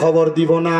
খবর দিব না।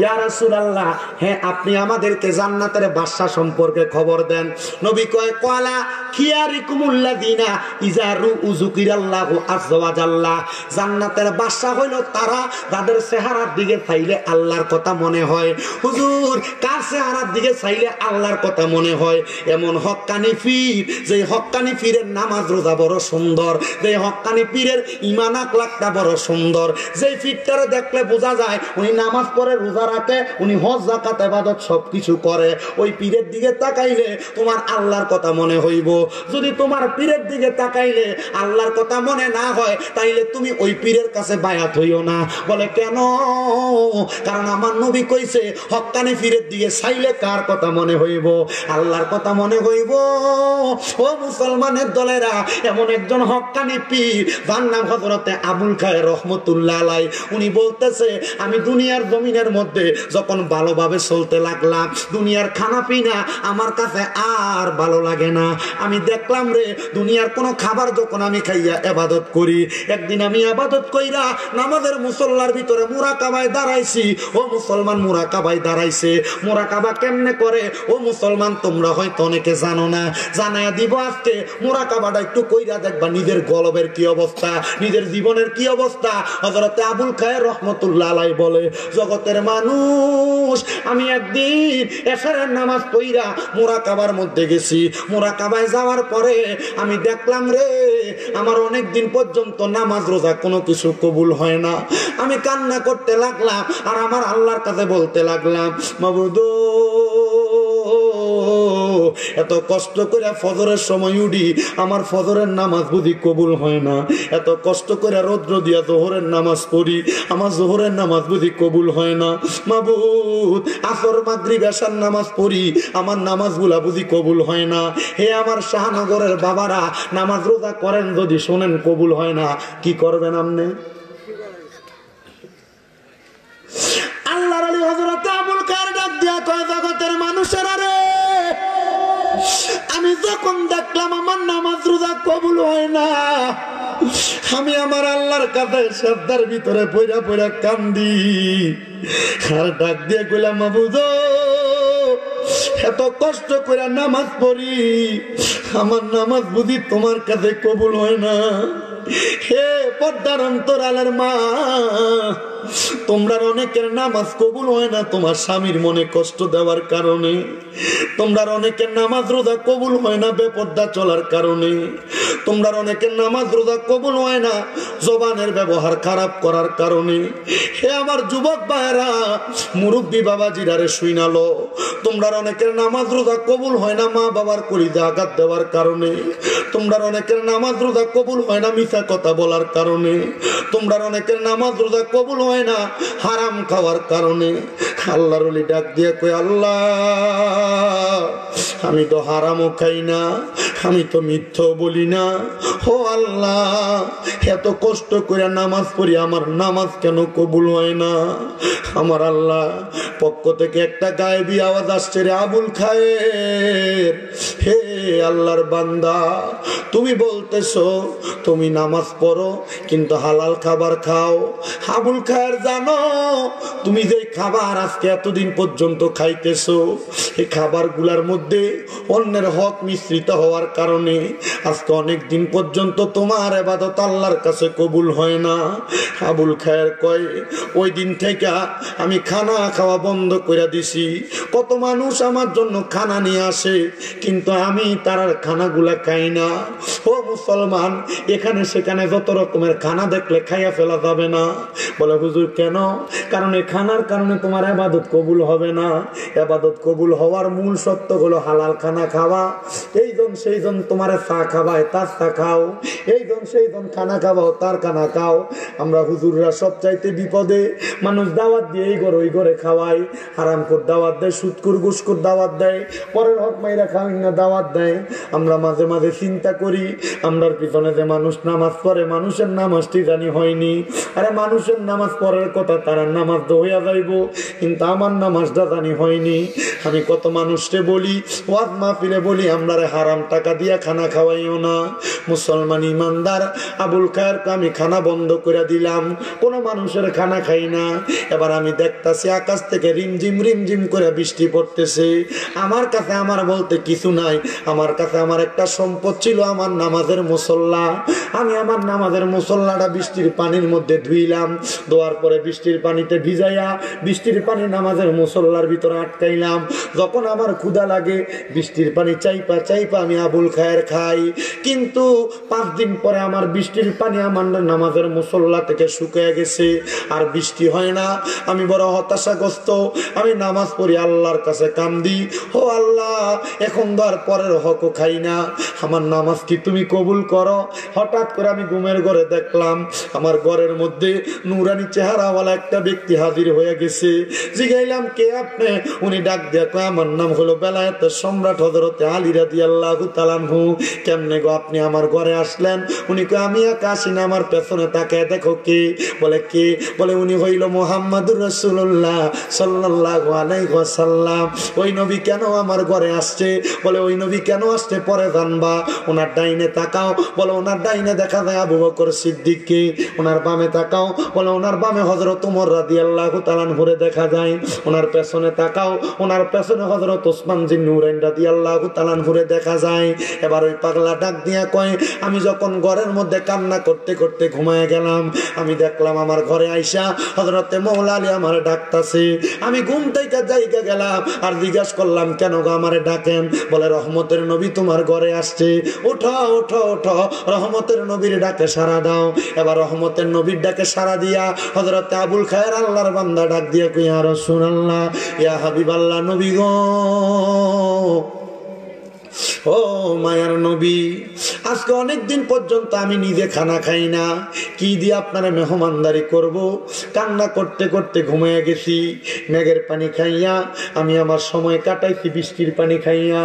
ইয়া রাসূলুল্লাহ, হ্যাঁ আপনি আমাদেরকে জান্নাতের বাদশা সম্পর্কে খবর দেন। নবী কয় ক্বালা খিয়ারিকুমুল্লাযিনা ইযা রুউ যুকিরাল্লাহু আযজা ওয়া জাল্লা। জান্নাতের বাদশা হইল তারা যাদের চেহারার দিকে চাইলে আল্লাহর কথা মনে হয়। হুজুর, কার চেহারার দিকে চাইলে আল্লাহর কথা মনে হয়? এমন হক্কানি পীর, যে হক্কানি পীরের নামাজ রোজা বড় সুন্দর, যে হক্কানি পীরের ঈমান আখলাকটা বড় সুন্দর, যে পীরটারে দেখলে বোঝা যায় উনি নামাজ পড়ে, রোজা রাখে, উনি হজ যাকাত ইবাদত সবকিছু করে, ওই পীরের দিকে তাকাইলে তোমার আল্লাহর কথা মনে হইব। যদি তোমার পীরের দিকে তাকাইলে আল্লাহর কথা মনে না হয়, তাইলে তুমি ওই পীরের কাছে বায়াত হইও না। বলে কেন? কারণ আমার নবী কইছে হক্কানি পীরের দিকে চাইলে কার কথা মনে হইব? আল্লাহর কথা মনে হইব। ও মুসলমানের দলেরা, এমন একজন হক্কানি পীর, যার নাম হযরতে আবুল খায়ের রহমতুল্লাহ আলাই। উনি বলতেছে আমি দুনিয়ার জমিনের মধ্যে যখন ভালোভাবে চলতে লাগলাম, দুনিয়ার খানা পিনা আমার কাছে আর ভালো লাগে না। আমি দেখলাম রে, দুনিয়ার কোনো খাবার যখন আমি খাইয়া ইবাদত করি, একদিন আমি ইবাদত কইরা নামাজের মুসল্লার ভিতরে মুরাকাবায় দাঁড়াইছি। ও মুসলমান, মুরাকাবায় দাঁড়াইছে। মুরাকাবা কেমনে করে ও মুসলমান তোমরা হয়তো অনেকে জানো না, জানায়া দিব আজকে। মুরাকাবাটা একটু কইরা দেখবা নিজের গলবের কি অবস্থা, নিজের জীবনের কি অবস্থা। হযরতে আবুল খায়ের রহমতুল্লাহ আলাই বলে, জগতের মানুষ, আমি একদিন এশারের নামাজ পড়িরা মুরাকাবার মধ্যে গেছি। মুরাকাবায় যাওয়ার পরে আমি দেখলাম রে, আমার অনেক দিন পর্যন্ত নামাজ রোজা কোনো কিছু কবুল হয় না। আমি কান্না করতে লাগলাম আর আমার আল্লাহর কাছে বলতে লাগলাম, মাবুদ, এত কষ্ট করে ফজরের সময় উঠি, আমার ফজরের নামাজ বুঝি কবুল হয় না। এত কষ্ট করে রৌদ্র দিয়া জোহরের নামাজ পড়ি, আমার জোহরের নামাজ বুঝি কবুল হয় না। মাবুদ, আসর মাগরিব এশার নামাজ পড়ি, আমার নামাজগুলা বুঝি কবুল হয় না। হে আমার শাহনগরের বাবারা, নামাজ রোজা করেন, যদি শোনেন কবুল হয় না, কি করবেন আপনি? আল্লাহর আলী হযরত আবুল খায়ের ডাক দিয়া কয়, জগতের মানুষেরা রে, আমি যখন দেখলাম আমার নামাজ রোজা কবুল হয় না, আমি আমার আল্লাহর কাছে শ্রদ্ধার ভিতরে পইরা পইরা কান্দি। আর ডাক দিয়ে কইলাম, মাবুদ, এত কষ্ট করে নামাজ পড়ি, আমার নামাজ বুঝি তোমার কাছে কবুল হয় না। হে পর্দার অন্তরালের মা, তোমরা অনেকের নামাজ কবুল হয় না তোমার স্বামীর মনে কষ্ট দেওয়ার কারণে। তোমরা অনেকের নামাজ রোজা কবুল হয় না বেপর্দা চলার কারণে। তোমরা অনেকের নামাজ রোজা কবুল হয় না জবানের ব্যবহার খারাপ করার কারণে। হে আমার যুবক ভাইরা, মুরব্বী বাবাজিরারে শুইনালো, তোমরা অনেকের নামাজ রোজা কবুল হয় না মা বাবার কলিজা আঘাত দেওয়ার কারণে। তোমরা অনেকের নামাজ রোজা কবুল হয় না মিথ্যা কথা বলার কারণে। তোমরা অনেকের নামাজ রোজা কবুল হয় না হারাম খাওয়ার কারণে। আল্লাহর ওলি ডাক দিয়ে কই, আল্লাহ, আমি তো হারামও খাই না, আমি তো মিথ্যাও বলি না। ও আল্লাহ, এত কষ্ট করে নামাজ পড়ি, আমার নামাজ কেন কবুল হয় না? আমার আল্লাহ পক্ষ থেকে একটা গায়েবী আওয়াজ আসছে, রে আবুল খায়ের, হে আল্লাহর বান্দা, তুমি বলতেছো তুমি নামাজ পড়ো কিন্তু হালাল খাবার খাও। আবুল খায়ের, জানো তুমি যে খাবার আজকে এতদিন পর্যন্ত খাইতেছো, এই খাবারগুলার মধ্যে অন্যের হক মিশ্রিত হওয়ার কারণে আজকে অনেক দিন পর্যন্ত তোমার ইবাদত আল্লাহর কাছে কবুল হয় না। আবুল খায়ের কয়, ওই দিন থেকে আমি খানা খাওয়া বন্ধ করে দিছি। কত মানুষ আমার জন্য খানা নিয়ে আসে, কিন্তু আমি তার খানাগুলা খাই না। ও মুসলমান, এখানে সেখানে যত রকমের খানা দেখলে খাইয়া ফেলা যাবে না। বলে, হুজুর কেন? কারণ এই খানার কারণে তোমার ইবাদত কবুল হবে না। ইবাদত কবুল হওয়ার মূল সত্য হলো হালাল খানা খাওয়া। এইজন সেইজন তোমার চা খাওয়ায় তার চা খাও, এইজন সেইজন খানা খাওয়াও তার খানা খাও। আমরা হুজুররা সব চাইতে বিপদে, মানুষ দাওয়াত দিয়ে এই ঘরে ওই ঘরে খাওয়াই, হারামখোর দাওয়াত দেয়, সুদখোর ঘুষখোর দাওয়াত দেয়, পরের হক মাইরা খাওয়াই না দাওয়াত দেয়। আমরা মাঝে মাঝে চিন্তা করি, আমরার পিছনে যে মানুষ নামাজ পড়ে, মানুষের নামাজটি জানি হয়নি। আরে মানুষের নামাজ পড়ার কথা, তারা নামাজ তো হইয়া যাইব, কিন্তু আমার নামাজটা জানি হয়নি। আমি কত মানুষকে বলি, ওয়াজ মাহফিলে বলি, আমরা হারাম হারাম টাকা দিয়া খানা খাওয়াইও না। মুসলমান ইমানদার আবুল খায়েরকে আমি খানা বন্ধ করে দিলাম, কোনো মানুষের খানা খাই না। এবার আমি দেখতাছি আকাশ থেকে রিমঝিম করে বৃষ্টি পড়তেছে। আমার কাছে আমার বলতে কিছু নাই, আমার কাছে আমার একটা সম্পদ ছিল, আমার নামাজের মুসল্লা। আমি আমার নামাজের মুসল্লাটা বৃষ্টির পানির মধ্যে ধুইলাম, ধোয়ার পরে বৃষ্টির পানিতে ভিজাইয়া বৃষ্টির পানি নামাজের মুসল্লার ভিতরে আটকাইলাম। যখন আমার ক্ষুধা লাগে বৃষ্টির পানি চাইপা আমি আবুল খায়ের খাই। কিন্তু 5 দিন পরে আমার বৃষ্টির পানি আমার নামাজের মুসল্লা থেকে শুকিয়ে গেছে, আর বৃষ্টি হয় না। আমি বড় হতাশাগ্রস্ত। আমি নামাজ পড়ি, আল্লাহর কাছে কান্দি, ও আল্লাহ, এখন ধর পরের হকও খাই না, আমার নামাজ কি তুমি কবুল করো? হঠাৎ করে আমি ঘুমের ঘরে দেখলাম আমার ঘরের মধ্যে নুরানি চেহারাওয়ালা একটা ব্যক্তি হাজির হয়ে গেছে। জিগাইলাম, কে আপনি? উনি ডাক দিয়া কয়, আমার নাম হলো বেলায়েতের সম্রাট হযরত আলী রাদিয়াল্লাহু তাআলা আনহু। কেমনে গো আপনি আমার ঘরে আসলেন? উনি কয়, আমি একা আসি না, আমার পেছনে তাকায় দেখো কে। বলে কে? বলে উনি হইল মুহাম্মাদুর রাসূলুল্লাহ সাল্লাল্লাহু আলাইহি ওয়াসাল্লাম। ওই নবী কেন আমার ঘরে আসছে? বলে ওই নবী কেন আসছে পরে জানবা। ওনার ডাইনে তাকাও, বলে ওনার ডাইনে দেখা যায় আবু বকর সিদ্দিককে। ওনার বামে তাকাও, বলে ওনার বামে হযরত ওমর রাদিয়াল্লাহু তাআলা আনহুরে দেখা যায়। ওনার পেছনে তাকাও, ওনার পেছনে হযরত ওসমান জিন নুরাইন রাদিয়াল্লাহু তাআলা আনহুরে দেখা যায়। এবার ওই পাগলা ডাক দিয়া কয়, আমি যখন ঘরের মধ্যে কান্না করতে করতে ঘুমায় গেলাম, আমি দেখলাম আমার ঘরে আইসা হযরতে মওলা আলী আমার ডাকতাছে। আমি ঘুম থেকে জায়গা গেলাম আর জিজ্ঞাসা করলাম, কেন গো আমারে ডাকেন? বলে রহমতের নবী তোমার ঘরে আসছে, ওঠো ওঠো ওঠো, রহমতের নবীর ডাকে সাড়া দাও। এবার রহমতের নবীর ডাকে সাড়া দিয়া হযরতে আবুল খায়ের আল্লাহর বান্দা ডাক দিয়া কই, ইয়া রাসূলুল্লাহ, ইয়া হাবিবাল্লাহ, নবী গো, ও মায়ার নবী, আজকে অনেকদিন পর্যন্ত আমি নিজে খানা খাই না, কি দিয়ে আপনারা মেহমানদারি করব? কান্না করতে করতে ঘুমিয়ে গেছি। মেঘের পানি খাইয়া আমি আমার সময় কাটাইছি, বৃষ্টির পানি খাইয়া।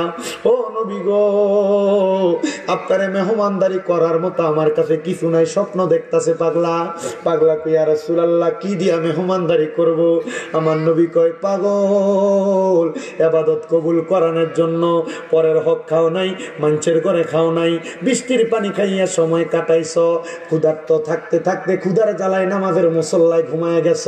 ও নবী গো, আপনারে মেহমানদারি করার মতো আমার কাছে কিছু নাই, স্বপ্ন দেখতাছে পাগলা। পাগলা কই, ইয়া রাসূলুল্লাহ, কি দিয়া মেহমানদারি করব? আমার নবী কয়, পাগল, ইবাদত কবুল করানোর জন্য পরের হক খাও নাই, মানুষের ঘরে খাও নাই, বৃষ্টির পানি খাইয়া সময় কাটাইছ, ক্ষুধার্ত থাকতে থাকতে ক্ষুধার জ্বালায় নামাজের মুসল্লায় ঘুমায় গেছ।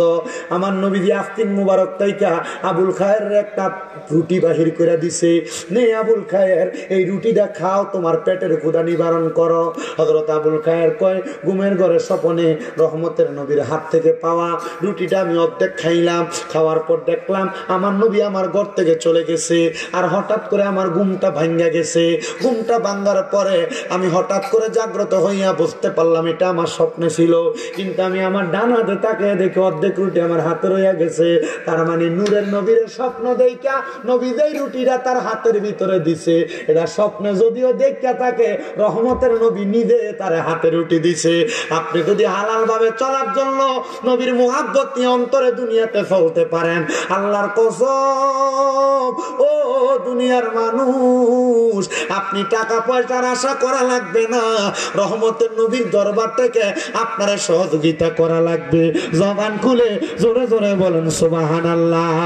আমার নবীজি আস্তিন মুবারক তাইকা আবুল খায়ের একটা রুটি বাহির করে দিছে, নে আবুল খায়ের, এই রুটিটা খাও, তোমার পেটের ক্ষুধা নিবারণ করো। হযরত আবুল খায়ের কয়, ঘুমের ঘরে স্বপনে রহমতের নবীর হাত থেকে পাওয়া রুটিটা আমি অর্ধেক খাইলাম। খাওয়ার পর দেখলাম আমার নবী আমার ঘর থেকে চলে গেছে। আর হঠাৎ করে আমার ঘুমটা ভাঙ্গা গেছে। ঘুমটা ভাঙ্গার পরে আমি হঠাৎ করে জাগ্রত হইয়া বুঝতে পারলাম এটা আমার স্বপ্নে ছিল। কিন্তু আমি আমার ডান হাতে তাকিয়ে দেখি অর্ধেক রুটি আমার হাতে রইয়া গেছে। তার মানে নূরের নবীর স্বপ্ন দেখা নবী যেই রুটিটা তার হাতের ভিতরে দিছে, এটা স্বপ্নে যদিও দেখা থাকে, রহমতের নবী নিজে তার হাতে রুটি দিছে। আপনি যদি হালাল ভাবে চলার জন্য নবীর মুহাব্বত নিয়ে অন্তরে দুনিয়াতে চলতে পারেন, আল্লাহর কসম, ও দুনিয়ার মানুষ, আপনি টাকা পয়সার আশা করা লাগবে না, রহমতের নবীর দরবার থেকে আপনারা সহযোগিতা করা লাগবে। জবান খুলে জোরে জোরে বলেন সুবহানাল্লাহ।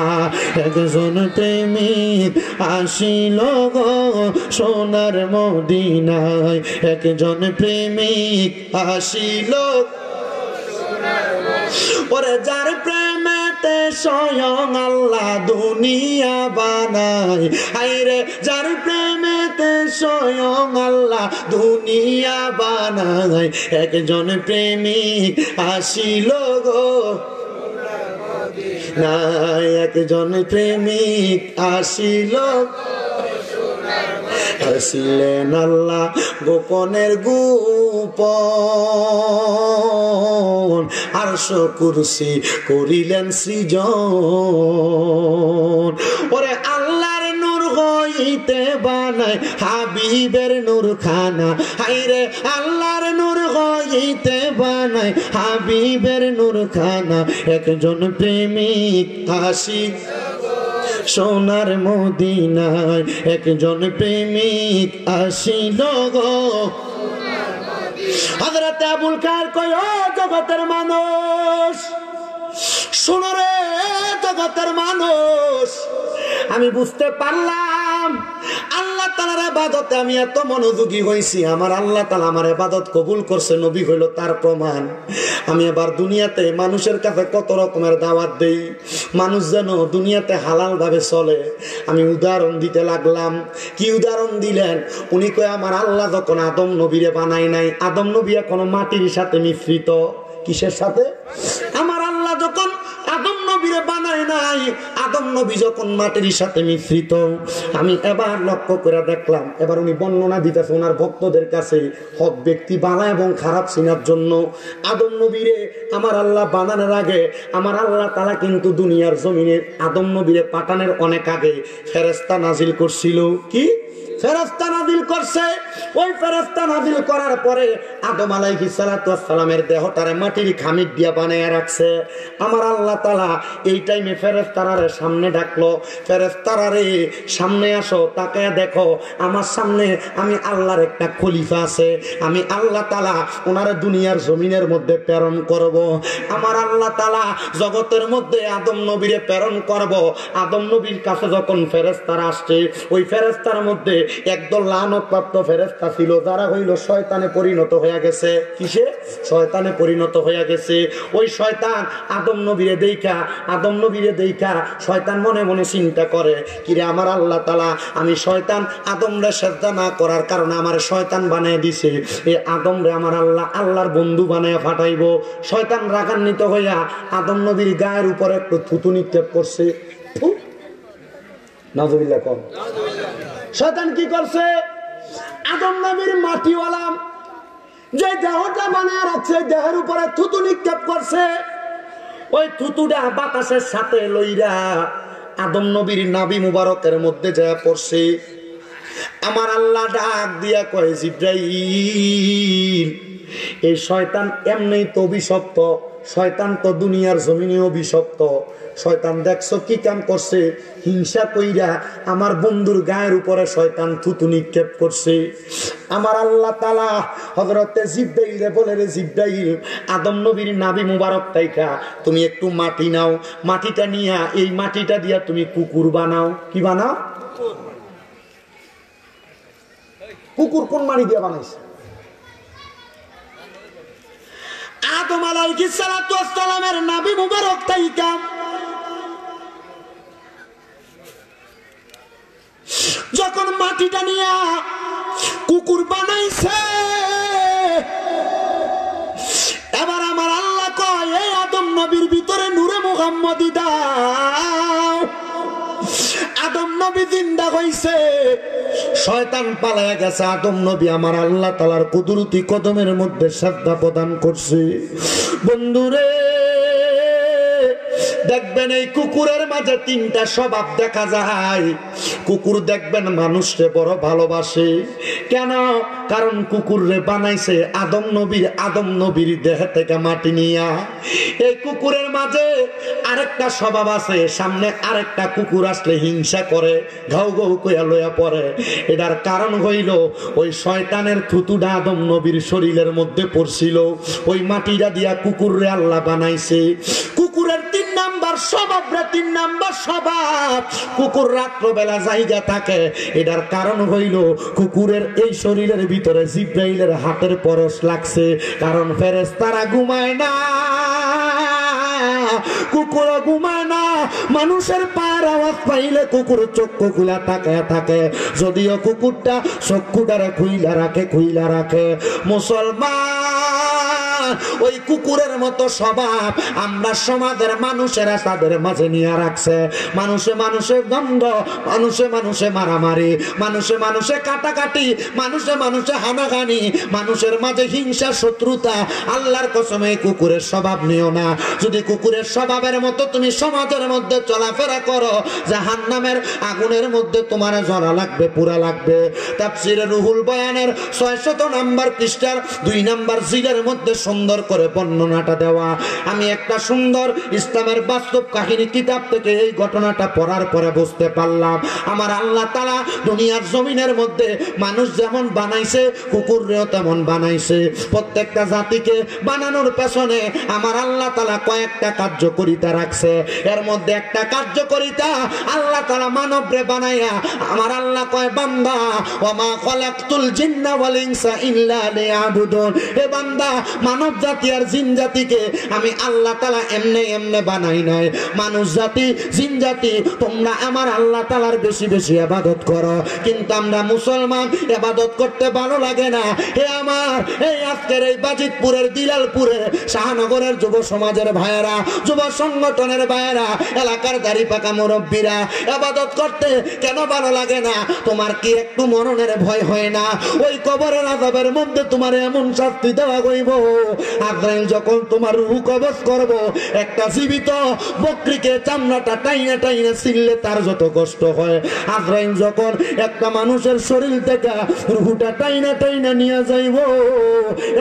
একজন প্রেমিক আসিল গো সোনার মদিনায়, একজন প্রেমিক আসিল, ওরে যার প্রেমেতে স্বয়ং আল্লাহ দুনিয়া বানায়, হায়রে যার প্রেমেতে স্বয়ং আল্লাহ দুনিয়া বানায়, একজন প্রেমিক আসিল গো না, একজন প্রেমিক আসিল, আসিলেন আল্লাহ গোপনের গোপন, আরশ কুরসি করিলেন সৃজন, ওরে আল্লাহর নূর হইতে বানায় হাবিবের নূর খানা, হায়রে আল্লাহর নূর হইতে বানায় হাবিবের নূর খানা, একজন প্রেমিক আসি সোনার মদিনায়, একজন প্রেমিক আসিল গো। হযরত আবুল খায়ের কয়, ও জগতের মানুষ, শোনো রে জগতের মানুষ, আমি বুঝতে পারলাম আল্লাহ তাআলার ইবাদতে আমি এত মনোযোগী হইছি, আমার আল্লাহ তাআলা আমার ইবাদত কবুল করছে, নবী হইল তার প্রমাণ। আমি এবার দুনিয়াতে মানুষের কাছে কত রকমের দাওয়াত দেই, মানুষ যেন দুনিয়াতে হালাল ভাবে চলে। আমি উদাহরণ দিতে লাগলাম। কি উদাহরণ দিলেন? উনি কয় আমার আল্লাহ যখন আদম নবীরে বানায় নাই, আদম নবী এখনো মাটির সাথে মিশ্রিত। কিসের সাথে? আমার আল্লাহ যখন আদম নবীরে বানায় নাই, আদম নবী যখন মাটির সাথে মিশ্রিত। আমি এবার লক্ষ্য করে দেখলাম, এবার উনি বর্ণনা দিতেছে ওনার ভক্তদের কাছে হক ব্যক্তি বালা এবং খারাপ চিনার জন্য। আদম নবীরে আমার আল্লাহ বানানোর আগে আমার আল্লাহ তাআলা কিন্তু দুনিয়ার জমিনে আদম নবীরে পাঠানোর অনেক আগে ফেরেশতা নাজিল করছিল। কি ফেরেশতা নাজিল করছে? ওই ফেরেশতা নাজিল করার পরে আদম আলাইহিস সালাতু ওয়াস সালামের দেহটারে মাটির খামির দিয়া বানায়া রাখছে। আমার আল্লাহ তাআলা এই টাইমে ফেরেশতারে সামনে ডাকলো, ফেরেশতারে সামনে আসো, তাকায়া দেখো আমার সামনে আমি আল্লাহর একটা খলিফা আছে, আমি আল্লাহ তাআলা ওনারে দুনিয়ার জমিনের মধ্যে প্রেরণ করব। আমার আল্লাহ তাআলা জগতের মধ্যে আদম নবীরে প্রেরণ করব। আদম নবীর কাছে যখন ফেরেশতারা আসছে, ওই ফেরেশতার মধ্যে একদল লানতপ্রাপ্ত ফেরেশতা ছিল, যারা হইল শয়তানে পরিণত হয়ে গেছে। কিসে? শয়তানে পরিণত হয়ে গেছে। ওই শয়তান আদম নবীরে দেখা শয়তান মনে মনে চিন্তা করে, কিরে আমার আল্লাহ তাআলা আমি শয়তান আদমরে সেজদা না করার কারণে আমার শয়তান বানিয়ে দিছে, এই আদমরে আমার আল্লাহ আল্লাহর বন্ধু বানিয়ে ফাটাইবো। শয়তান রাগান্বিত হইয়া আদম নবীর গায়ের উপরে একটু থুতু নিক্ষেপ করছে। নাউযুবিল্লাহ কোন শয়তান কি করছে? আদম নবীর মাটিওয়ালা যে দেহটা বানায় রাখছে, দেহের উপরে থুতু নিক্ষেপ করছে। ওই থুতুটা বাতাসের সাথে লইরা আদম নবীর নাভি মুবারকের মধ্যে যায় পড়ছে। আমার আল্লাহ ডাক দিয়া কয়, জিবরাইল, এই শয়তান এমনি তো অভিশপ্ত, শয়তান তো দুনিয়ার জমিনে অভিশপ্ত। শয়তান দেখছো কি কাম করছে? হিংসা কইরা আমার বন্ধুর গায়ের উপরে শয়তান থুতু নিক্ষেপ করছে। আমার আল্লাহ তাআলা হযরতে জিবরাইলে বলে, রে জিবরাইল, আদম নবীর নাভি মুবারক তাইকা তুমি একটু মাটি নাও, মাটিটা নিয়া এই মাটিটা দিয়া তুমি কুকুর বানাও। কি বানাও? কুকুর কোন মাটি দিয়া বানাইছে? আদম আলাইহিস সালাতু ওয়াস সালামের নাভি মুবারক তাইকা যখন মাটিটা নিয়া কুকুর বানাইছে, এবার আমার আল্লাহ কয়, এই আদম নবীর ভিতরে নূরে মুহাম্মদী দাও। আদম নবী জিন্দা হইছে, শয়তান পালায়া গেছে। আদম নবী আমার আল্লাহ তাআলার কুদরতি কদমের মধ্যে শ্রদ্ধা প্রদান করছে। বন্ধুরে দেখবেন এই কুকুরের মাঝে তিনটা স্বভাব দেখা যায়। কুকুর দেখবেন মানুষকে বড় ভালোবাসে। কেন? কারণ কুকুররে বানাইছে আদম নবীর দেহ থেকে মাটি নিয়া। এই কুকুরের মাঝে আরেকটা স্বভাব আছে, সামনে আরেকটা কুকুর আসলে হিংসা করে, ঘাউ ঘাউ কইয়া লইয়া পড়ে। এটার কারণ হইল ওই শয়তানের থুতুটা আদম নবীর শরীরের মধ্যে পড়ছিল, ওই মাটিটা দিয়া কুকুররে আল্লাহ বানাইছে। কুকুরের তিন নাম্বার স্বভাব, কুকুর রাত্রবেলা জায়গা থাকে। এটার কারণ হইল কুকুরের এই শরীরের ভিতরে জিবরাইলের হাতের পরশ লাগছে, কারণ ফেরেশতারা ঘুমায় না, কুকুর ঘুমায় না। মানুষের পায়ের আওয়াজ পাইলে কুকুর চক্ষু খুলা তাকায় থাকে, যদিও কুকুরটা চক্ষুটারে খুইলা রাখে। মুসলমান, ওই কুকুরের মতো স্বভাব আমরা সমাজের মানুষেরা তাদের মাঝে নিয়ে রাখছে। মানুষে দ্বন্দ্ব, মানুষে মারামারি, মানুষে কাটাকাটি, মানুষে হানাহানি, মানুষের মাঝে হিংসা শত্রুতা। আল্লাহর কসমে কুকুরের স্বভাব নিও না। যদি কুকুরের স্বভাবের মতো তুমি সমাজের মধ্যে চলাফেরা করো, জাহান্নামের আগুনের মধ্যে তোমার জ্বলা লাগবে, পুরা লাগবে। তাফসীরে রুহুল বয়ানের 600 নম্বর পৃষ্ঠার 2 নম্বর জিলের মধ্যে সুন্দর করে বর্ণনাটা দেওয়া। আমি একটা সুন্দর ইসলামের বাস্তব কাহিনী কিতাব থেকে এই ঘটনাটা পড়ার পরে বুঝতে পারলাম আমার আল্লাহ তাআলা দুনিয়ার জমিনের মধ্যে মানুষ যেমন বানাইছে কুকুররেও তেমন বানাইছে। প্রত্যেকটা জাতিকে বানানোর পেছনে আমার আল্লাহ তাআলা কয়েকটা কার্যকারিতা রাখছে। এর মধ্যে একটা কার্যকারিতা আল্লাহ তাআলা মানবরে বানায়া আমার আল্লাহ কয় বান্দা ওমা খালাকতুল জিন্না ওয়াল ইনসা ইল্লা লিয়াবুদুন। হে বান্দা মানব জাতি আর জিন জাতিকে আমি আল্লাহ তাআলা এমনে এমনে বানাই নাই। মানুষ জাতি জিন জাতি তোমরা আমার আল্লাহ তাআলার বেশি বেশি ইবাদত করো, কিন্তু আমরা মুসলমান ইবাদত করতে ভালো লাগে না। হে আমার এই আজকের এই বাজিতপুরের দিলালপুরে শাহনগরের যুব সমাজের ভাইয়েরা, যুব সংগঠনের ভাইয়েরা, এলাকার দাড়ি পাকা মুরব্বীরা ইবাদত করতে কেন ভালো লাগে না? তোমার কি একটু মরণের ভয় হয় না? ওই কবরের আযাবের মধ্যে তোমার এমন শাস্তি দেওয়া হইব, আজরাইল যখন তোমার রূহ কবজ করব, একটা জীবিত বকরিকে চামড়াটা টাইনা টাইনা ছিললে তার যত কষ্ট হয়, আজরাইল যখন একটা মানুষের শরীর থেকে রূহটা টাইনা টাইনা নিয়ে যাইব,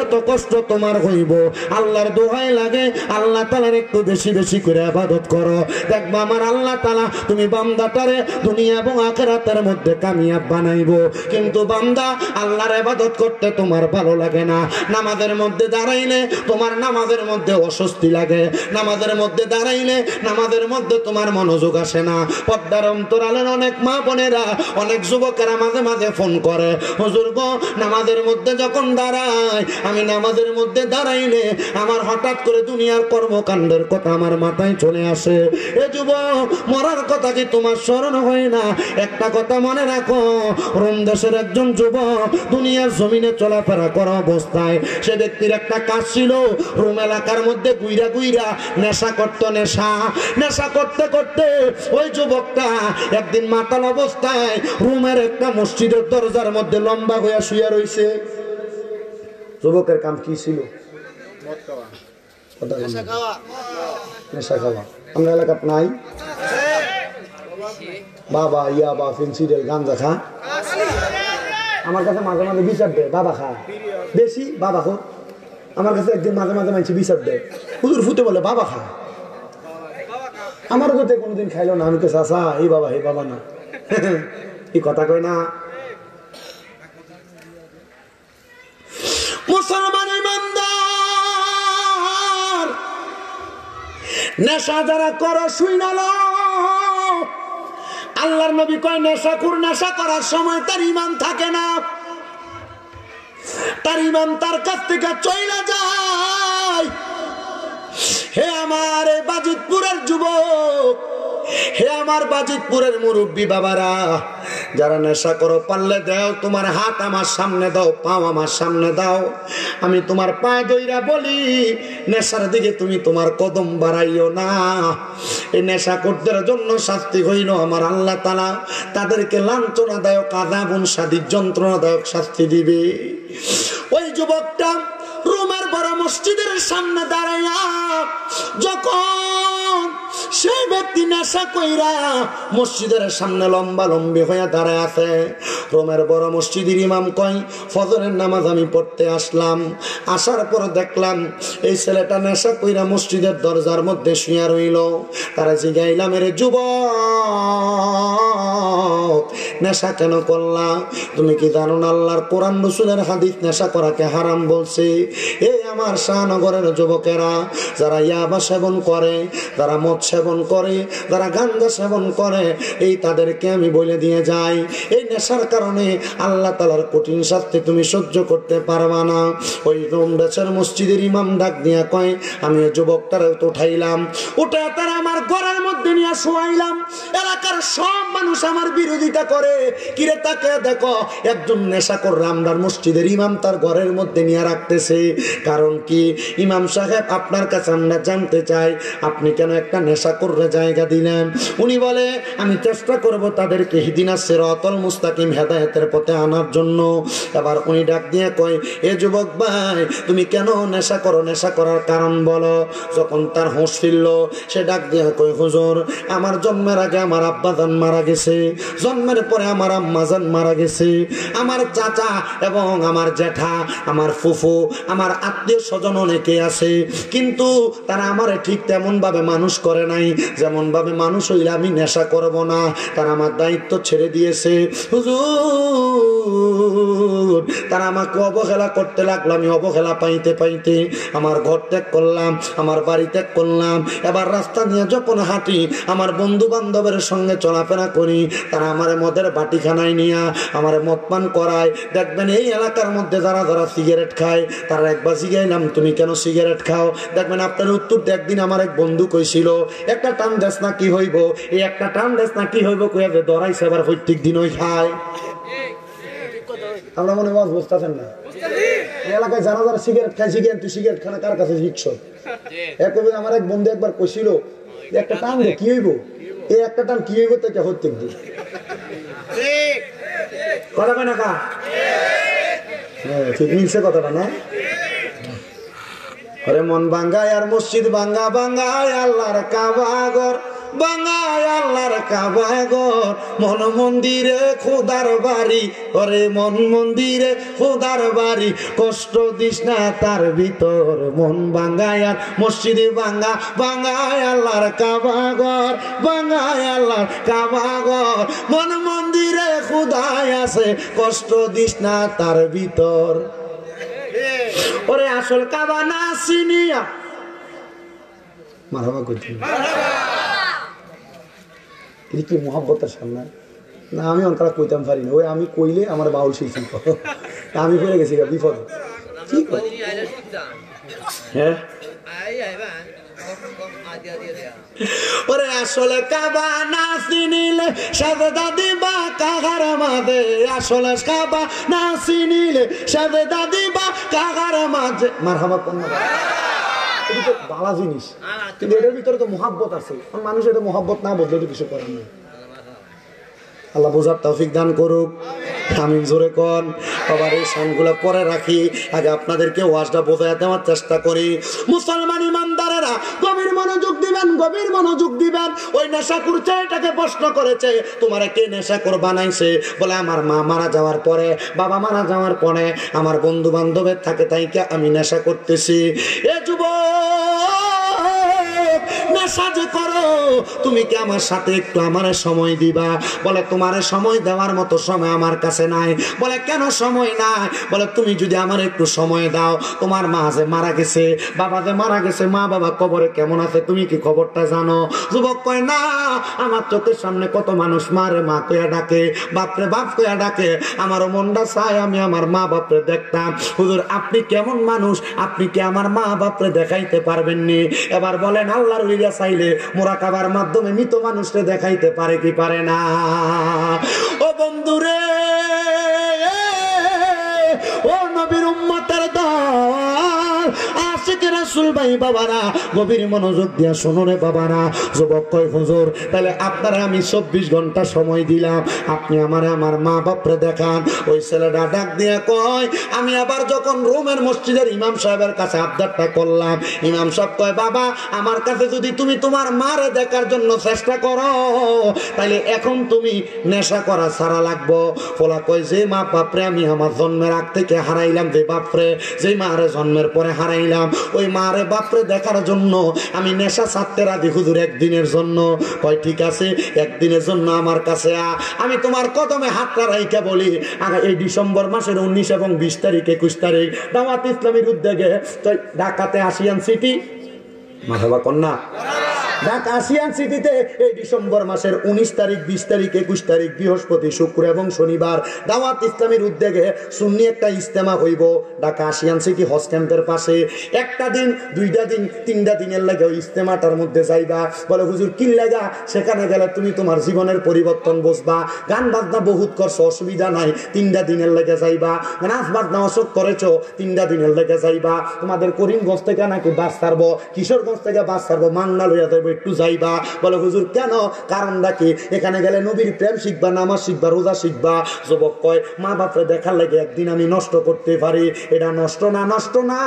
এত কষ্ট তোমার হইব। আল্লাহর দোহাই লাগে আল্লাহ তাআলার একটু বেশি বেশি করে ইবাদত করো। দেখবা আমার আল্লাহ তাআলা তুমি বান্দাটারে দুনিয়া এবং আখিরাতের মধ্যে কামিয়াব বানাইবো। কিন্তু বান্দা আল্লাহর ইবাদত করতে তোমার ভালো লাগে না। নামাজের মধ্যে দাঁড়াইলে তোমার নামাজের মধ্যে অস্বস্তি লাগে, নামাজের মধ্যে দাঁড়াইলে নামাজের মধ্যে তোমার মনোযোগ আসে না। পর্দার অন্তরালের অনেক মা বোনেরা, অনেক যুবকেরা মাঝে মাঝে ফোন করে, হুজুর গো নামাজের মধ্যে যখন দাঁড়াই, আমি নামাজের মধ্যে দাঁড়াইলে আমার হঠাৎ করে দুনিয়ার কর্মকাণ্ডের কথা আমার মাথায় চলে আসে। এ যুবক, মরার কথা কি তোমার স্মরণ হয় না? একটা কথা মনে রাখো, রোম দেশের একজন যুবক দুনিয়ার জমিনে চলাফেরা করা অবস্থায় সে ব্যক্তির একটা কাজ ছিল, রোম এলাকার মধ্যে গুইরা গুইরা নেশা করত। নেশা করতে করতে ওই যুবকটা একদিন মাতাল অবস্থায় রোমের একটা মসজিদের দরজার মধ্যে লম্বা হইয়া শুয়ে রইছে। যুবকের কাম কি ছিল? নেশা খাওয়া। আমরা এলাকাত নাই বাবা ইয়াবা ফেন্সিডেল গাঞ্জা খা। আমার কাছে মাঝে মাঝে বিচার দেয় বাবা খা বেশি, বাবা খো। আমার কাছে একদিন মাঝে মাঝে মানছি বিচার দেয়, হুজুর ফুটে বলে বাবা খা। আমারও তো কোনোদিন খাইলো না, আমি তো চাচা এই বাবা হে বাবা না, কি কথা কই না। মুসলমান ইমানদার নেশা যারা করো শুইনালো, আল্লাহর নবী কয় নেশাখোর নেশা করার সময় তার ঈমান থাকে না, তার ঈমান তার কাছ থেকে চইলা যায়। হে আমার বাজিতপুরের যুবক, হে আমার বাজিতপুরের মুরব্বী বাবারা, যারা নেশা করো পারলে দাও, তোমার হাত আমার সামনে দাও, পাও আমার সামনে দাও। আমি তোমার পায়ে দইরা বলি, নেশার দিকে তুমি তোমার কদম বাড়াইও না। এই নেশাখোরদের জন্য শাস্তি হইল আমার আল্লাহ তাআলা তাদেরকে লাঞ্ছনাদায়ক আযাবুন শাদীদ যন্ত্রণাদায়ক শাস্তি দিবে। ওই যুবকটা রোমের বড় মসজিদের সামনে দাঁড়াইয়া যখন সেই ব্যক্তি নেশা কইরা মসজিদের সামনে লম্বা লম্বি হইয়া দাঁড়ায় আছে, রোমের বড় মসজিদের ইমাম কয় ফজরের নামাজ আমি পড়তে আসলাম, আসার পর দেখলাম এই ছেলেটা নেশা কইরা মসজিদের দরজার মধ্যে শুয়ে রইল। তারা জিগাইলাম, এর যুবক নেশা কেন করলা? তুমি কি জানো না আল্লাহর কোরআন রাসূলের হাদিস নেশা করাকে হারাম বলছে? এই আমার শাহনগরের যুবকেরা যারা ইয়াবা সেবন করে, যারা মদ সেবন করে, যারা গাঁজা সেবন করে, এই তাদেরকে আমি বলে দিয়ে যাই, এই নেশার কারণে আল্লাহ তাআলার কঠিন শাস্তি তুমি সহ্য করতে পারবা না। ওই রোম দেশের মসজিদের ইমাম ডাক দিয়া কয়, আমি যুবকটারে উঠাইলাম, উঠে তারা আমার ঘরের মধ্যে নিয়ে শোয়াইলাম। এলাকার সব মানুষ আমার বিরোধিতা করে, কিরে তাকে দেখো একজন নেশাখোর রামদার মসজিদের ইমাম তার ঘরের মধ্যে নিয়ে রাখতেছে। কারণ কি ইমাম সাহেব, আপনার কাছে আমরা জানতে চাই আপনি কেন একটা নেশাখোররে জায়গা দিলেন? উনি বলে, আমি চেষ্টা করব তাদেরকে হিদিনাস সিরাতাল মুস্তাকিম হেদায়েতের পথে আনার জন্য। এবার উনি ডাক দিয়ে কয়, এ যুবক ভাই তুমি কেন নেশা করো? নেশা করার কারণ বলো। যখন তার হুঁশ ফিরল সে ডাক দিয়ে কয়, হুজুর আমার জন্মের আগে আমার আব্বাজান মারা গেছে, জন্মের পরে আমার আম্মাজান মারা গেছে, আমার চাচা এবং আমার জ্যাঠা, আমার ফুফু, আমার আত্মীয় স্বজন অনেকে আছে, কিন্তু তারা আমারে ঠিক তেমন ভাবে মানুষ করে নাই যেমন ভাবে মানুষ হইলে আমি নেশা করব না। তারা আমার দায়িত্ব ছেড়ে দিয়েছে হুজুর। তারা আমাকে অবহেলা করতে লাগলো, আমি অবহেলা পাইতে পাইতে আমার ঘর ত্যাগ করলাম, আমার বাড়ি ত্যাগ করলাম। এবার রাস্তা নিয়ে যখন হাঁটি, আমার বন্ধু বান্ধবের সঙ্গে চলাফেরা করি, তারা আমার মদের বাটিখানায় নিয়ে আমার মদ পান করায়। দেখবেন এই এলাকার মধ্যে যারা যারা সিগারেট খায়, তারা একবার জিগাইলাম তুমি কেন সিগারেট খাও? দেখবেন আপনার উত্তর একদিন আমার এক বন্ধু কইছিল একটা টান দেশ না কি হইব, এই একটা টান দেশ না কি হইব কইয়া যে দরাইছে এবার প্রত্যেক দিন ওই খায়। আমরা মনে হয় বুঝতেছেন না, এই এলাকায় যারা যারা সিগারেট খায়, সিগারেট তুই সিগারেট খানা কার কাছে শিখছ? আমার এক বন্ধু একবার কইছিল একটা টান দে কি হইব, এই একটা টান কি হইব তো প্রত্যেক দিন কথা কয় না কা? ঠিক মিলছে কথাটা না? আরে মন ভাঙ্গায় আর মসজিদ ভাঙ্গা ভাঙ্গায় আল্লাহর কাবা ঘর, ভাঙ্গায় আল্লাহর কাবা ঘর, মন মন্দিরে খোদার বাড়ি, ওরে মন মন্দিরে খোদার বাড়ি, কষ্ট দিস না তার ভিতর। মন ভাঙ্গায় আর মসজিদ ভাঙ্গা ভাঙ্গায় আল্লাহর কাবা ঘর, ভাঙ্গায় আল্লাহর কাবা ঘর, মন মন্দিরে খোদায় আছে, কষ্ট দিস না তার ভিতর। ওরে আসল কাবা না চিনিয়া মারহাবা কইতে এটা কি মোহাব্বতের সামনে না? আমি অন্তরা কইতাম পারি না, ওই আমি কইলে আমার বাউল শিল্পী আমি ফেলে গেছি বিপদ। কি হ্যাঁ ওরে আসলে কাবা না চিনিলে সাজদা দিবা কাগার মাঝে, আসলে কাবা না চিনিলে সাজদা দিবা কাগার মাঝে। মারহাবা কোন এটা তো ভালো জিনিস, কিন্তু এটার ভিতরে তো মোহাব্বত আছে। মানুষ এটা মোহাব্বত না বদলে তো কিছু করার নেই। আল্লাহ বোঝার তৌফিক দান করুক। আমি জোরে কোন আবার এই সানগুলো পরে রাখি, আগে আপনাদেরকে ওয়াজটা বোঝায় দেওয়ার চেষ্টা করি। মুসলমান ইমানদারেরা গভীর মনোযোগ দিবেন, গভীর মনোযোগ দিবেন। ওই নেশাখোর ছেলেটাকে প্রশ্ন করেছে তোমারে কে নেশাখোর বানাইছে? বলে আমার মা মারা যাওয়ার পরে, বাবা মারা যাওয়ার পরে আমার বন্ধু বান্ধবের থাকে তাইকে আমি নেশা করতেছি। এ যুবক নেশা যে করো, তুমি কি আমার সাথে একটু আমার সময় দিবা? বলে তোমার সময় দেওয়ার মতো সময় আমার কাছে নাই। বলে কেন সময় নাই? বলে তুমি যদি আমার একটু সময় দাও, তোমার মা যে মারা গেছে, বাবা যে মারা গেছে, মা বাবা কবরে কেমন আছে তুমি কি খবরটা জানো? যুবক কয় না, আমার চোখের সামনে কত মানুষ মারে মা কইয়া ডাকে, বাপরে বাপ কইয়া ডাকে, আমারও মনটা চায় আমি আমার মা বাপরে দেখতাম। হুজুর আপনি কেমন মানুষ, আপনি কি আমার মা বাপরে দেখাইতে পারবেননি? এবার বলেন আল্লাহর ওলিরা চাইলে মুরাকাবার মাধ্যমে মৃত মানুষকে দেখাইতে পারে কি পারে না? ও বন্ধুরে, ও নবীর উম্মতের দল, আশিক রাসূল ভাই বাবারা, গভীর মনোযোগ দিয়া শোনো রে বাবারা। যুবক কয় হুজুর তাহলে আপনারা আমি 24 ঘন্টা সময় দিলাম, আপনি আমারে আমার মা বাপরে দেখান। ওই ছেলেটা ডাক দিয়া কয় আমি আবার যখন রোমের মসজিদের ইমাম সাহেবের কাছে আবদারটা করলাম, ইমাম সাহেব কয় বাবা আমার কাছে যদি তুমি তোমার মারে দেখার জন্য চেষ্টা করো, তাহলে এখন তুমি নেশা করা ছাড়া লাগবো। ফলা কয় যে মা বাপরে আমি আমার জন্মের আগ থেকে হারাইলাম, যে বাপরে যে মারে জন্মের পরে হারাইলাম, ওই মারে বাপরে দেখার জন্য আমি নেশা ছাড়তে রাজি হুজুর একদিনের জন্য। কয় ঠিক আছে একদিনের জন্য আমার কাছে আমি তোমার কদমে হাতটা রাইখা বলি এই ডিসেম্বর মাসের 19 এবং 20 তারিখ 21 তারিখ দাওয়াত ইসলামীর উদ্যোগে ঢাকাতে আসিয়ান সিটি মারহাবা কন্যা ঢাকা আসিয়ান সিটিতে এই ডিসেম্বর মাসের 19 তারিখ 20 তারিখ 21 তারিখ বৃহস্পতি শুক্র এবং শনিবার দাওয়াত ইসলামীর উদ্যোগে সুন্নি একটা ইজতেমা হইব ঢাকা আসিয়ান সিটি হজ ক্যাম্পের পাশে। একটা দিন, দুইটা দিন, তিনটা দিনের লাগে ওই ইজতেমাটার মধ্যে যাইবা। বলে হুজুর কি লাগা? সেখানে গেলে তুমি তোমার জীবনের পরিবর্তন বুঝবা। গান বাজনা বহুত করছো, অসুবিধা নাই, 3টা দিনের লেগে যাইবা। নাচ বাজনা অসুখ করেছো, 3টা দিনের লেগে যাইবা। তোমাদের করিমগঞ্জ থেকে নাকি বাস ছাড়বো, কিশোরগঞ্জ থেকে বাস ছাড়বো, মাংনা লইয়া যাইব একটু যাইবা। বলে হুজুর কেন? কারণটা কি? এখানে গেলে নবীর প্রেম শিখবা, নামাজ শিখবা, রোজা শিখবা। যুবক কয় মা বাপরে দেখার লাগে একদিন আমি নষ্ট করতে পারি। এটা নষ্ট না, নষ্ট না,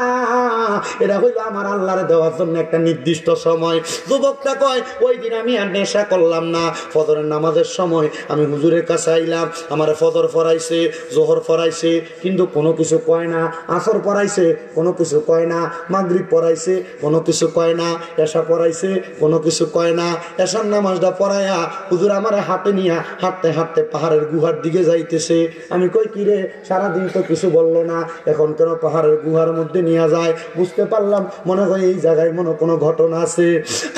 এটা হইল আমার আল্লাহর দেওয়ার জন্য একটা নির্দিষ্ট সময়। যুবকটা কয় ওই দিন আমি আর নেশা করলাম না। ফজরের নামাজের সময় আমি হুজুরের কাছে আইলাম, আমার ফজর পড়াইছে, জোহর পড়াইছে, কিন্তু কোনো কিছু কয় না। আসর পড়াইছে, কোনো কিছু কয় না। মাগরিব পড়াইছে, কোনো কিছু কয় না। এশা পড়াইছে, কোনো কিছু কয় না। এশার নামাজটা পড়াইয়া হুজুর আমার হাতে নিয়া হাঁটতে হাঁটতে পাহাড়ের গুহার দিকে যাইতেছে। আমি কই কি রে, সারাদিন তো কিছু বললো না, এখন কেন পাহাড়ের গুহার মধ্যে নিয়ে যায়? বুঝতে পারলাম মনে হয় এই জায়গায় মনে কোনো ঘটনা আছে।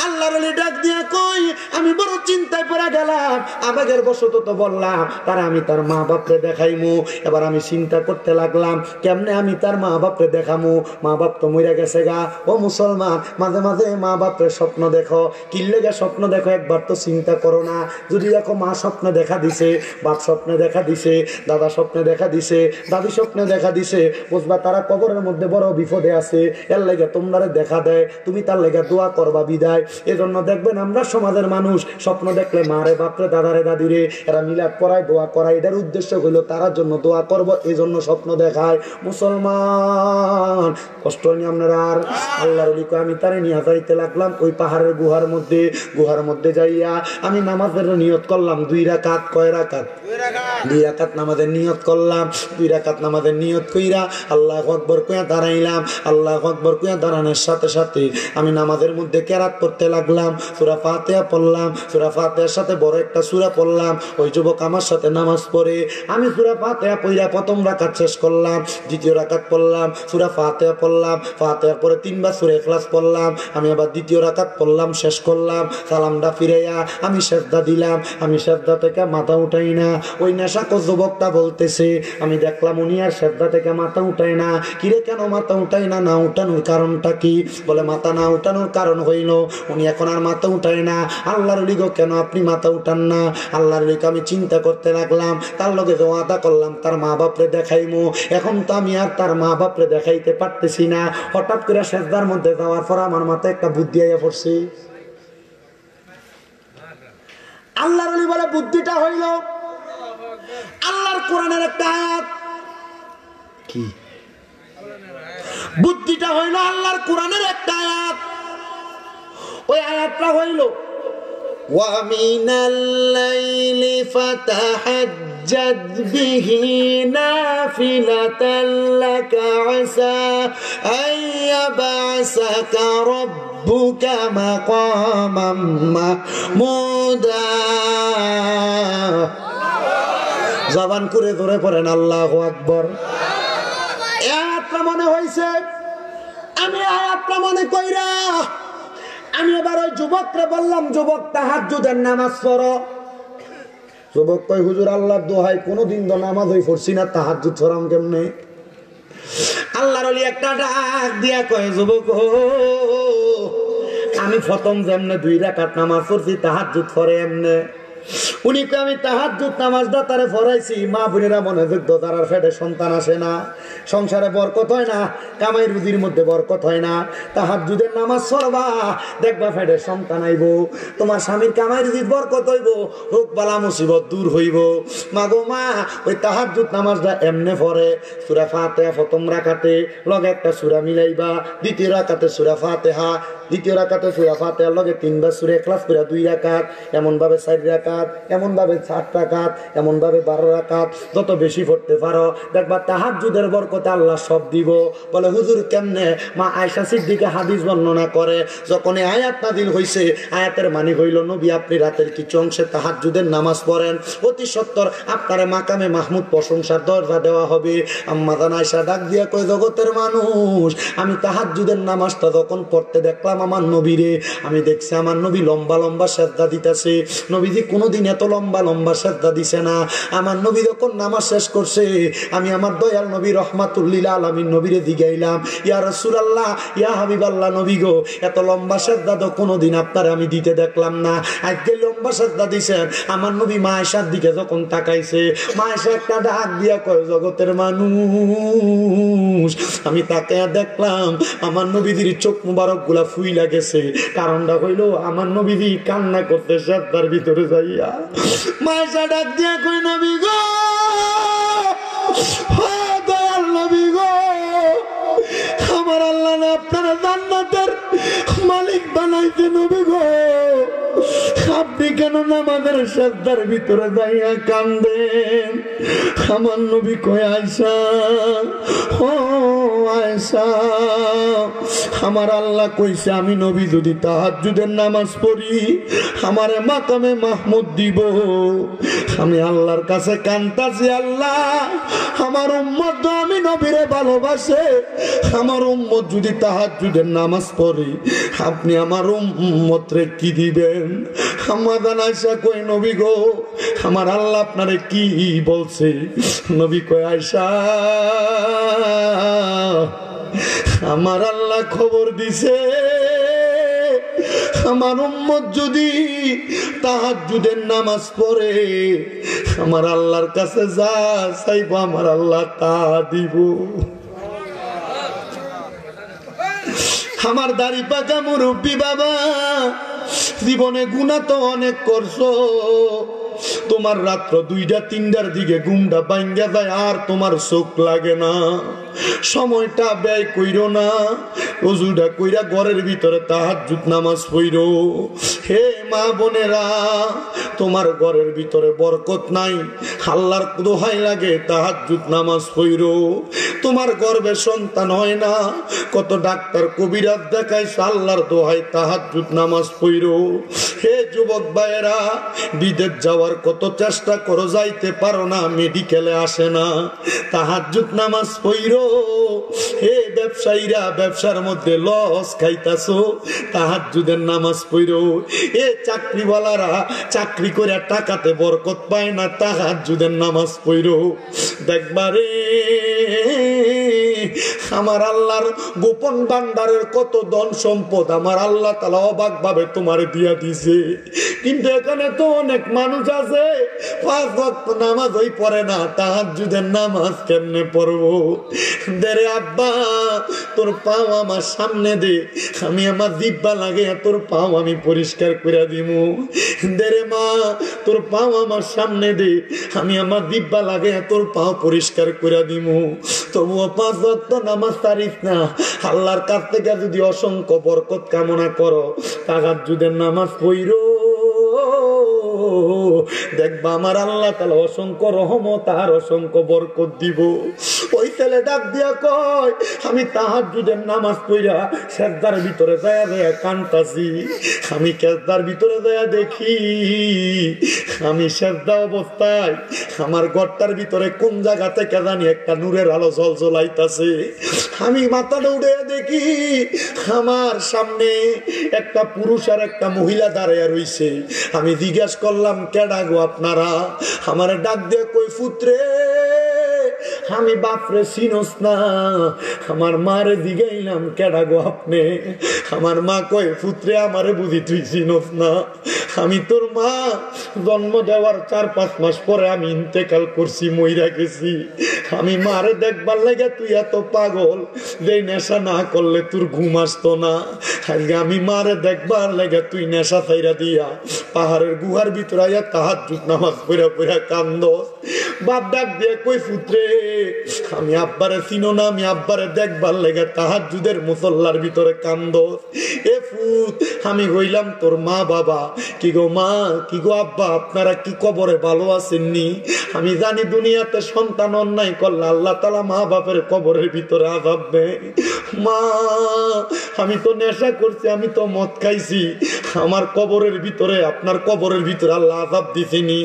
আল্লাহর ওলি ডাক দিয়া কই আমি বড় চিন্তায় পড়ে গেলাম। আবেগের বশত তো বললাম তারা আমি তার মা বাপরে দেখাইমু। এবার আমি চিন্তা করতে লাগলাম কেমনে আমি তার মা বাপরে দেখামু। মা বাপ তো মরে গেছে গা। ও মুসলমান, মাঝে মাঝে মা বাপরে স্বপ্ন দেখো। কিল্লে গে স্বপ্ন দেখো, একবার তো চিন্তা করো না। যদি দেখো মা স্বপ্নে দেখা দিছে, বাপ স্বপ্নে দেখা দিছে, দাদা স্বপ্নে দেখা দিছে, দাদি স্বপ্নে দেখা দিছে, বুঝবা তারা কবরের মধ্যে বড় বিপদে আছে। এর লেগে তোমরা দেখা দেয়, তুমি তার লেগে দোয়া করবা বিদায়। এজন্য দেখবেন আমরা সমাজের মানুষ স্বপ্ন দেখলে মারে বাপরে দাদারে দাদিরে এরা মিলাদ করায়, দোয়া করায়। এটার উদ্দেশ্য হইল তারার জন্য দোয়া করব, এই জন্য স্বপ্ন দেখায়। মুসলমান কষ্ট নিয়ে আপনারা আর আল্লাহর ওলি কয় আমি তারে নিয়ে যাইতে লাগলাম ওই পাহাড়ের গুহার মধ্যে। গুহার মধ্যে যাইয়া আমি নামাজের নিয়ত করলাম 2 রাকাত। কয় রাকাত? 2 রাকাত নামাজের নিয়ত করলাম। 2 রাকাত নামাজের নিয়ত কইরা আল্লাহু আকবার কইয়া দাঁড়াইলাম। আল্লাহু আকবার কইয়া দাঁড়ানোর সাথে সাথে আমি নামাজের মধ্যে কেরাত করতে লাগলাম। সূরা ফাতিহা পড়লাম। সূরা ফাতিহার সাথে বড় একটা সূরা পড়লাম। ওই যুবক আমার সাথে নামাজ পড়ে আমি সূরা ফাতিহা পড়া প্রথম রাকাত শেষ করলাম। দ্বিতীয় রাকাত পড়লাম, সূরা ফাতিহা পড়লাম। ফাতিহার পরে 3 বার সূরা ইখলাস পড়লাম। আমি আবার দ্বিতীয় রাকাত পড়লাম, শেষ করলাম। সালামটা ফিরাইয়া আমি সিজদা দিলাম। আমি সিজদা থেকে মাথা উঠাই না। ওই নেশাকো যুবকটা বলতেছে আমি দেখলাম উনি আর সিজদা থেকে মাথা উঠায় না। কিরে কেন মাথা উঠাই না? না উঠানোর কারণটা কি? বলে মাথা না উঠানোর কারণ হইল উনি এখন আর মাথা উঠায় না। আল্লাহর ওলি গো কেন আপনি মাথা উঠান না? আল্লাহর ওলিকে আমি চিন্তা করতে লাগলাম, তার লগে যে ওয়াদা করলাম তার মা বাপরে দেখাইমু, এখন তো আমি আর তার মা বাপরে দেখাইতে পারতেছি না। হঠাৎ করে সিজদার মধ্যে যাওয়ার পর আমার মাথায় একটা বুদ্ধি আইয়া পড়ছে। আল্লাহর ওলি বলে বুদ্ধিটা হইল আল্লাহর কোরআনের একটা আয়াত। কি বুদ্ধিটা হইল? আল্লাহর কোরআনের একটা আয়াত। ওই আয়াতটা হইল ওয়া মিনাল লাইলি ফাতাহাজ্জাদ বিহি নাফিলাতান লাকা আসা আইয়াবাসাকা রাব্বুকা মাকামাম মাহমুদা। জবান করে ধরে পড়েন আল্লাহু আকবার। আয়াতটা মনে হইছে, আমি আয়াতটা মনে কইরা আমি এবার ওই যুবককে বললাম যুবক তাহাজ্জুদের নামাজ পড়ো। যুবক কয় হুজুর আল্লাহর দোহাই কোনোদিন তো নামাজ হই পড়ছি না, তাহাজ্জুদ পড়াম কেমনে? আল্লাহর ওলি একটা ডাক দিয়া কয় যুবক আমি প্রথম যেমনে 2 রাকাত নামাজ পড়ছি তাহাজ্জুদ পড়ে এমনে। উনি কয় আমি তাহাজ্জুদ নামাজটা তারে পড়াইছি। মা বোনেরা মনে দেখতো তার পেটে সন্তান আসে না, সংসারে বরকত হয় না, কামাই রুজির মধ্যে বরকত হয় না। তাহাজ্জুদের নামাজ পড়বা দেখবা পেটে সন্তান আইব, তোমার স্বামীর কামাই রুজির বরকত হইব, রোগ বালা মুসিবত দূর হইব। মা গো মা ওই তাহাজ্জুদ নামাজটা এমনে পড়ে সূরা ফাতিহা প্রথম রাকাতে লগে একটা সূরা মিলাইবা, দ্বিতীয় রাকাতে সূরা ফাতিহা, দ্বিতীয় রাকাতে সূরা ফাতিহার লগে 3 বার সূরা ইখলাস করে 2 রাকাত, এমন ভাবে 4 রাকাত, এমন ভাবে 8 রাকাত, এমন ভাবে 12 রাকাত, যত বেশি পড়তে পারো দেখবা তাহাজ্জুদের বরকতে আল্লাহ সব দিব। বলে হুজুর কেমনে? মা আয়েশা সিদ্দিকা হাদিস বর্ণনা করে যখন এই আয়াত নাযিল হইছে আয়াতের মানে হইল নবী আপনি রাতের কিছু অংশে তাহাজ্জুদের নামাজ পড়েন, অতি সত্বর আপনার মাকামে মাহমুদ প্রশংসার দরজা দেওয়া হবে। আম্মা জান আয়েশা ডাক দিয়া কয় জগতের মানুষ আমি তাহাজ্জুদের নামাজটা যখন পড়তে দেখলাম আমার নবীরে, আমি দেখছি আমার নবী লম্বা লম্বা সিজদা দিতেছে। নবীজি কোন কোনোদিন এত লম্বা লম্বা সেজদা দিছে না। আমার নবী যখন নামাজ শেষ করছে, আমি আমার দয়াল নবী রহমাতুল্লিল আলামিন নবীরে জিগাইলাম, ইয়া রাসূলুল্লাহ, ইয়া হাবিবাল্লাহ নবী গো, এত লম্বা সেজদা তো কোনোদিন আপনার আমি দিতে দেখলাম না, আজকে লম্বা সেজদা দিছেন। আমার নবী মা আয়েশার দিকে যখন তাকাইছে, মা আয়েশা একটা ডাক দিয়া কয়, জগতের মানুষ, আমি তাকে দেখলাম আমার নবীজির চোখ মুবারক গুলা ফুইলা গেছে। কারণটা হইলো আমার নবীজি কান্না করতে সেজদার ভিতরে যাইয়া। মা আয়েশা ডাক দিয়া কয়, নবী গো, দয়াল নবী গো, আমার আল্লাহ না আপনারা জান্নাতের মালিক বানাইছে নবী গো, আপনি কেন নামাজের সেজদার ভিতরে যাইয়া কান্দেন? আমার নবী কয়, আয়েশা, ও আয়েশা, আমার আল্লাহ কইছে আমি নবী যদি তাহাজ্জুদের নামাজ পড়ি আমারে মাকামে মাহমুদ দিব। আমি আল্লাহর কাছে কান্তাছি, আল্লাহ আমার উম্মত তো আমি নবীরে ভালোবাসে, আমার উম্মত যদি তাহাজ্জুদের নামাজ পড়ে আপনি আমার উম্মতরে কি দিবেন? আমাদের আয়েশা কই, নবী গো, আমার আল্লাহ আপনারে কি বলছে? নবী কয়, আয়েশা, আমার আল্লাহ খবর দিছে আমার উম্মত যদি তাহাজ্জুদের নামাজ পড়ে আমার আল্লাহর কাছে যা চাইবো আমার আল্লাহ তা দিব। আমার দাড়ি পাকা মুরব্বী বাবা, জীবনে গুনাহ তো অনেক করছো, তোমার রাত্র 2টা-3টার দিকে ঘুমটা ভাঙ্গা যায় আর তোমার চোখ লাগে না, সময়টা ব্যয় কইরো না, ওযুটা কইরা ঘরের ভিতরে তাহাজ্জুদ নামাজ পড়ো। হে মা বোনেরা, তোমার ঘরের ভিতরে বরকত নাই, আল্লাহর দোহাই লাগে তাহাজ্জুদ নামাজ পড়ো। তোমার গর্ভে সন্তান হয় না, কত ডাক্তার কবিরাজ দেখাইছে, আল্লাহর দোহাই তাহাজ্জুদ নামাজ পড়ো। হে যুবক ভাইয়েরা, বিদেশ যাওয়ার কত চেষ্টা করো, যাইতে পারো না, মেডিকেলে আসে না, তাহাজ্জুদ নামাজ পড়ো। হে ব্যবসায়ীরা, ব্যবসার মধ্যে লস খাইতাছো, তাহাজ্জুদের নামাজ পড়ো। এ চাকরিওয়ালারা, চাকরি করে টাকাতে বরকত পায় না, তাহাজ্জুদের নামাজ পড়ো। দেখবারে আমার আল্লাহর গোপন ভান্ডারের কত ধন সম্পদ আমার আল্লাহ তাআলা অবাক ভাবে তোমার দিয়া দিছে, কিন্তু এখানে তো অনেক মানুষ আছে 5 ওয়াক্ত নামাজই পড়ে না, তাহাজ্জুদের নামাজ কেমনে পড়বো? দেরে আব্বা, তোর পাও আমার সামনে দে, আমি আমার জিহ্বা লাগে তোর পাও আমি পরিষ্কার করে দিমু। দেরে মা, তোর পাও আমার সামনে দে, আমি আমার জিহ্বা লাগে তোর পাও পরিষ্কার করে দিমু। তবুও 5 ওয়াক্ত নামাজ তারিফ না। আল্লাহর কাছ থেকে যদি অসংখ্য বরকত কামনা করো, তাহাজ্জুদের নামাজ পড়ো, দেখবা আমার আল্লাহ তাআলা অসংখ্য রহমত আর অসংখ্য বরকত দিব। ওই ছেলে ডাক দিয়া কয়, আমি তাহাজ্জুদের নামাজ পড়া সেজদার ভিতরে যায়া যায়া কান্তাছি, আমি সেজদার ভিতরে যায়া দেখি আমি সেজদা অবস্থায় আমার ঘরটার ভিতরে কোন জায়গা থেকে জানি একটা নূরের আলো ঝলঝলাইতাছে। আমি মাথাটা উঠে দেখি আমার সামনে একটা পুরুষ আর একটা মহিলা দাঁড়াইয়া রইছে। আমি জিজ্ঞাসা করলাম, কেডা গো আপনারা? আমার ডাক দিয়ে কই, পুত্রে আমি বাপরে চিনস না? আমার মারে জিগাইলাম, কেডা গো আপনি? আমার মা কয়, পুত্রে আমারে বুঝি তুই চিনস না? আমি তোর মা, জন্ম দেওয়ার 4-5 মাস পরে আমি ইন্তেকাল করছি, মইরা গেছি। আমি মারে দেখবার লাগে তুই এত পাগল যে নেশা না করলে তোর ঘুম আসতো না। আজকে আমি মারে দেখবার লাগে তুই নেশা ছাইরা দিয়া পাহাড়ের গুহার ভিতরে আইয়া তাহাজ্জুদ নামাজ পড়া পড়া কান্দস। বাপ ডাক দিয়ে কই, পুত্রে আমি আব্বারে চিনো না? আমি আব্বারে দেখবার লাগে তাহাজ্জুদের মুসল্লার ভিতরে কান্দস। এ ফুত, আমি হইলাম তোর মা বাবা। কি গো মা, কি গো আব্বা, আপনারা কি কবরে ভালো আছেননি? আমি জানি দুনিয়াতে সন্তান অন্যায় করলে আল্লাহ তাআলা মা বাপের কবরের ভিতরে আযাব দেয়। মা, আমি তো নেশা করছি, আমি তো মদ খাইছি, আমার কবরের ভিতরে, আপনার কবরের ভিতরে আল্লাহ আযাব দিছেনি।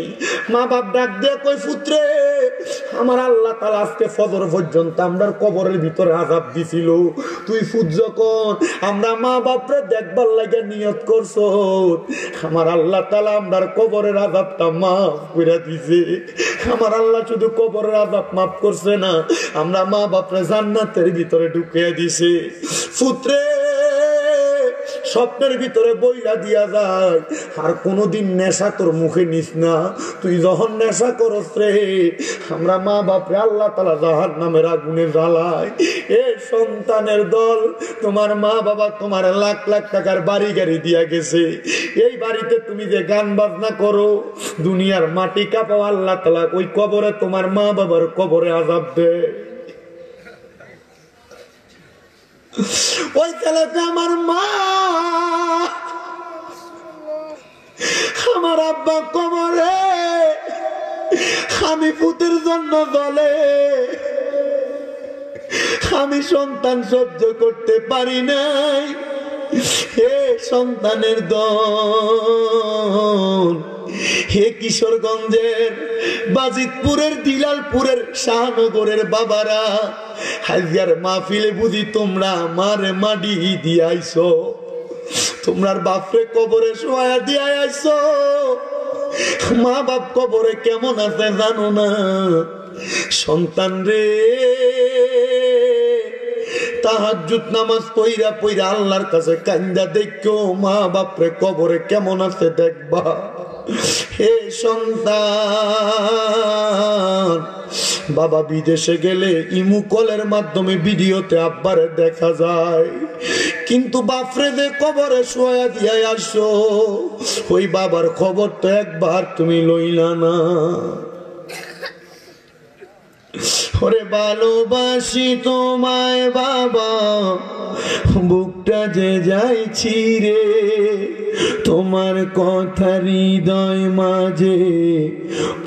মা বাপ ডাক দিয়ে কই, পুত্রে আমার আল্লাহ তাআলা আজকে ফজর পর্যন্ত আমরার কবরের ভিতরে আযাব দিছিল। তুই ফুট যখন আমরা মা বাপরে দেখবার লাগে নিয়ত করছো, আমার আল্লাহ তাআলা আমরার কবরের আযাবটা মাফ করে দিছে। আমার আল্লাহ শুধু কবরের আযাব মাফ করছে না, আমরা মা বাপরে জান্নাতের ভিতরে ঢুকিয়ে দিছে। পুত্রে স্বপ্নের ভিতরে বইলা দিয়া যায়, আর কোনদিন নেশা তোর মুখে নিস না। তুই যখন নেশা করস রে, আমরা মা বাপরে আল্লাহ তাআলা জাহান্নামের আগুনে জ্বালায়। এ সন্তানের দল, তোমার মা বাবা তোমার লাখ লাখ টাকার বাড়ি গাড়ি দিয়া গেছে, এই বাড়িতে তুমি যে গান বাজনা করো, দুনিয়ার মাটি কাঁপাও, আল্লাহ তাআলা ওই কবরে তোমার মা বাবার কবরে আযাব দেয়। ওই ছেলেটা আমার মা, আমার আব্বা কবরে, আমি পুতের জন্য বলে আমি সন্তান সহ্য করতে পারি নাই। হে সন্তানের দল, হে কিশোরগঞ্জের, বাজিতপুরের, দিলালপুরের, শাহনগরের বাবারা, হাজিয়ার মাহফিলে বুঝি তোমরা আমার মাডি দিয়াইছো, তোমরার বাপরে কবরে শোয়া দিয়া আইছো। মা বাপ কবরে কেমন আছে জানো না? সন্তান রে, তাহাজ্জুদ নামাজ পইরা পইরা আল্লাহর কাছে কান্দা দেখো, মা বাপরে কবরে কেমন আছে দেখবা। হে সন্তান, বাবা বিদেশে গেলে ইমু কলের মাধ্যমে ভিডিওতে আব্বারে দেখা যায়, কিন্তু বাপরে যে কবরে শোয়া দিয়া আসো, ওই বাবার খবর তো একবার তুমি লইলা না। ওরে ভালোবাসি তোমায় বাবা, বুকটা যে যাইছি রে, তোমার কথা হৃদয় মাঝে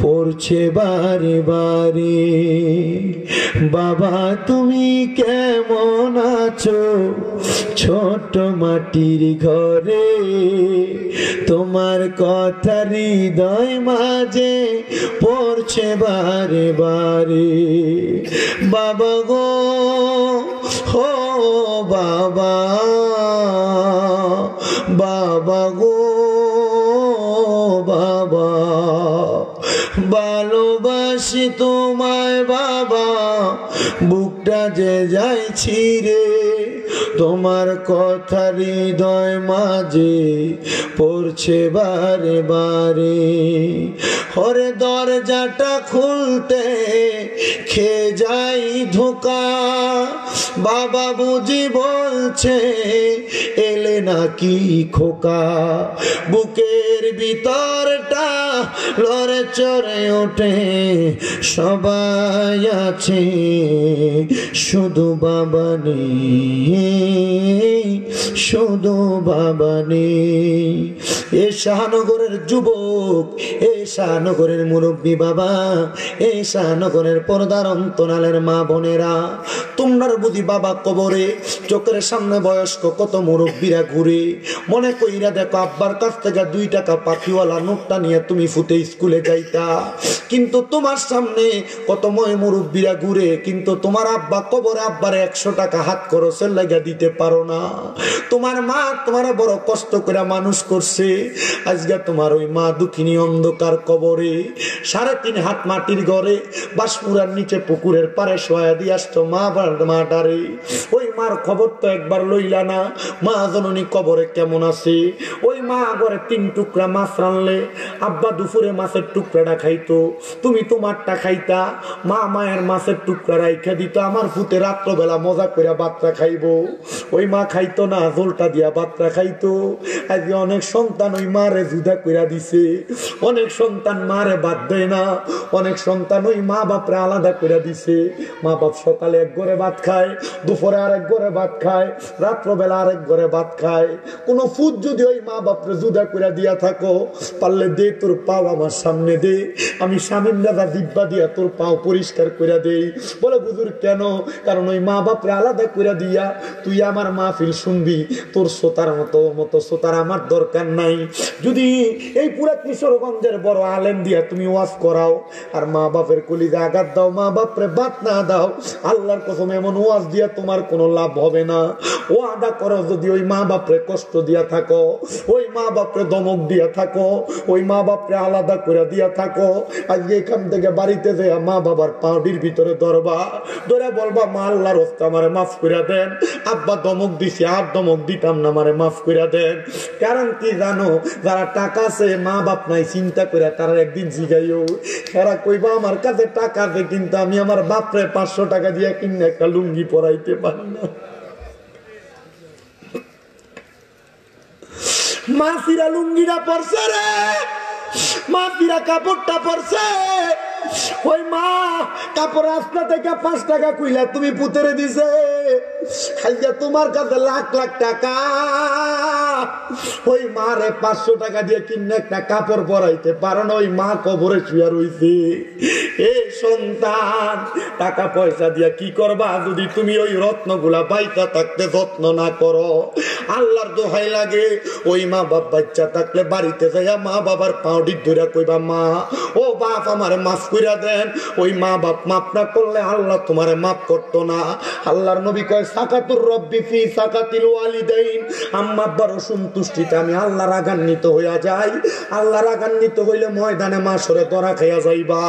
পড়ছে বারে বারে। বাবা তুমি কেমন আছো ছোট মাটির ঘরে, তোমার কথা হৃদয় মাঝে পড়ছে বারে বারে। বাবা গো, হো বাবা, বাবা গো বাবা, ভালোবাসি তোমায় বাবা, বুকটা যে যাইছি রে, তোমার কথা হৃদয় মাঝে পড়ছে বারে বারে। হরে দরজাটা খুলতে খেয়ে যাই ধোকা, বাবা বুঝি বলছে এলে নাকি খোকা, বুকের ভিতরটা লড়ে চড়ে ওঠে, সবাই আছে শুধু বাবা নেই, শুধু বাবা নেই। এ শাহনগরের যুবক, এ শাহনগরের মুরব্বী বাবা, এ শাহনগরের পর্দার অন্তরালের মা বোনেরা, তোমরা বুঝি বাবা কবরে, চোখের সামনে বয়স্ক কত মুরব্বীরা ঘুরে, মনে কইরা দেখো আব্বার কাছ থেকে 2 টাকা পাখিওয়ালা নোটটা নিয়ে তুমি ফুটে স্কুলে যাইতা, কিন্তু তোমার সামনে কত মুরব্বীরা ঘুরে, কিন্তু তোমার আব্বা কবরে আব্বার 100 টাকা হাত খরচের লাগা দিতে পারো না। তোমার মা তোমার বড় কষ্ট করে মানুষ করছে, আজকে তোমার ওই মা দুঃখিনী অন্ধকার কবরে, 3.5 হাত মাটির ঘরে, বাঁশমুড়ার নিচে পুকুরের পারে শোয়া দিয়ে আসতো মাটারে। ওই মার খবর তো একবার লইলা না, মা জননী কবরে কেমন আছে। ওই মা ঘরে 3 টুকরা মাছ রানলে আব্বা দুপুরে মাছের টুকরাটা খাইতো, তুমি তোমারটা খাইতা, মা মায়ের মাছের টুকরা রাইখা দিত, আমার ফুতে রাত্রবেলা মজা করে বাতরা খাইবো। ওই মা খাইতো না, ঝোলটা দিয়া বাতরা খাইতো। আজকে অনেক সন্তান ওই মারে জুদা কইরা দিছে, অনেক সন্তান মারে বাদ দেয় না, অনেক সন্তান ওই মা বাপরে আলাদা কইরা দিছে। মা বাপ সকালে এক ঘরে ভাত খায়, দুপুরে আরেক ঘরে ভাত খায়, রাত্রবেলা আরেক ঘরে ভাত খায়। কোনো ফুট যদি ওই মা বাপরে জুদা কইরা দিয়া থাকো, পারলে দে তোর পাও আমার সামনে দে, আমি স্বামীর দাদা দিব্যা দিয়া তোর পাও পরিষ্কার কইরা দেই। বলে হুজুর কেন? কারণ ওই মা বাপরে আলাদা কইরা দিয়া তুই আমার মাহফিল শুনবি, তোর শ্রোতার মতো শ্রোতার আমার দরকার নাই। যদি এই পুরা কিশোরগঞ্জের বড় আলেম দিয়া তুমি ওয়াজ করাও আর মা বাপের কলিজা আঘাত দাও, মা বাপরে বাদ না দাও, আল্লাহর কসম এমন ওয়াজ দিয়া তোমার কোনো লাভ হবে না। ওয়াদা করো যদি ওই মা বাপরে কষ্ট দিয়া থাকো, ওই মা বাপরে ধমক দিয়া থাকো, ওই মা বাপরে আলাদা করে দিয়া থাকো, আজকে এখান থেকে বাড়িতে যে মা বাবার পাউডির ভিতরে ধরবা, ধরে বলবা মা আল্লাহর রাস্তায় আমারে মাফ করে দেন, আব্বা ধমক দিছি আর ধমক দিতাম না, আমারে মাফ করে দেন। কারণ কি জানো, যারা টাকা আছে মা বাপ নাই চিন্তা করে তারা একদিন জিগাইও, এরা কইবা আমার কাছে টাকা আছে কিন্তু আমি আমার বাপরে 500 টাকা দিয়ে কিনে একটা লুঙ্গি পরাইতে পারি না। মাসিরা লুঙ্গিটা পরছে রে, মাসিরা কাপড়টা পরছে, ওই মা কাপড় রাস্তা থেকে 5 টাকা কইলা তুমি পুতরে দিছে, খাইয়া তোমার কাছে লাখ লাখ টাকা, ওই মা রে 500 টাকা দিয়ে কিনে একটা কাপড় পরাইতে পারো না, ওই মা কবরে শুয়ে রইছে। এ সন্তান, টাকা পয়সা দিয়া কি করবা যদি তুমি ওই রত্নগুলা বাইতা থাকতে যত্ন না করো? আল্লাহর দোহাই লাগে, ওই মা বাপ বাচ্চা থাকলে বাড়িতে যাইয়া মা বাবার পাউডি ধরে কইবা মা ও বাপ আমারে মাফ কইরা দেন। ওই মা বাপ মাফ না করলে আল্লাহ তোমারে মাফ করতো না। আল্লাহর নবী কয় সাকাতুর রব্বি ফি সাকাতিল ওয়ালিদাইন, আম্মা আব্বার অসন্তুষ্টিতে আমি আল্লাহ রাগান্বিত হইয়া যাই। আল্লাহ রাগান্বিত হইলে ময়দানে মাসরে ধরা খাইয়া যাইবা।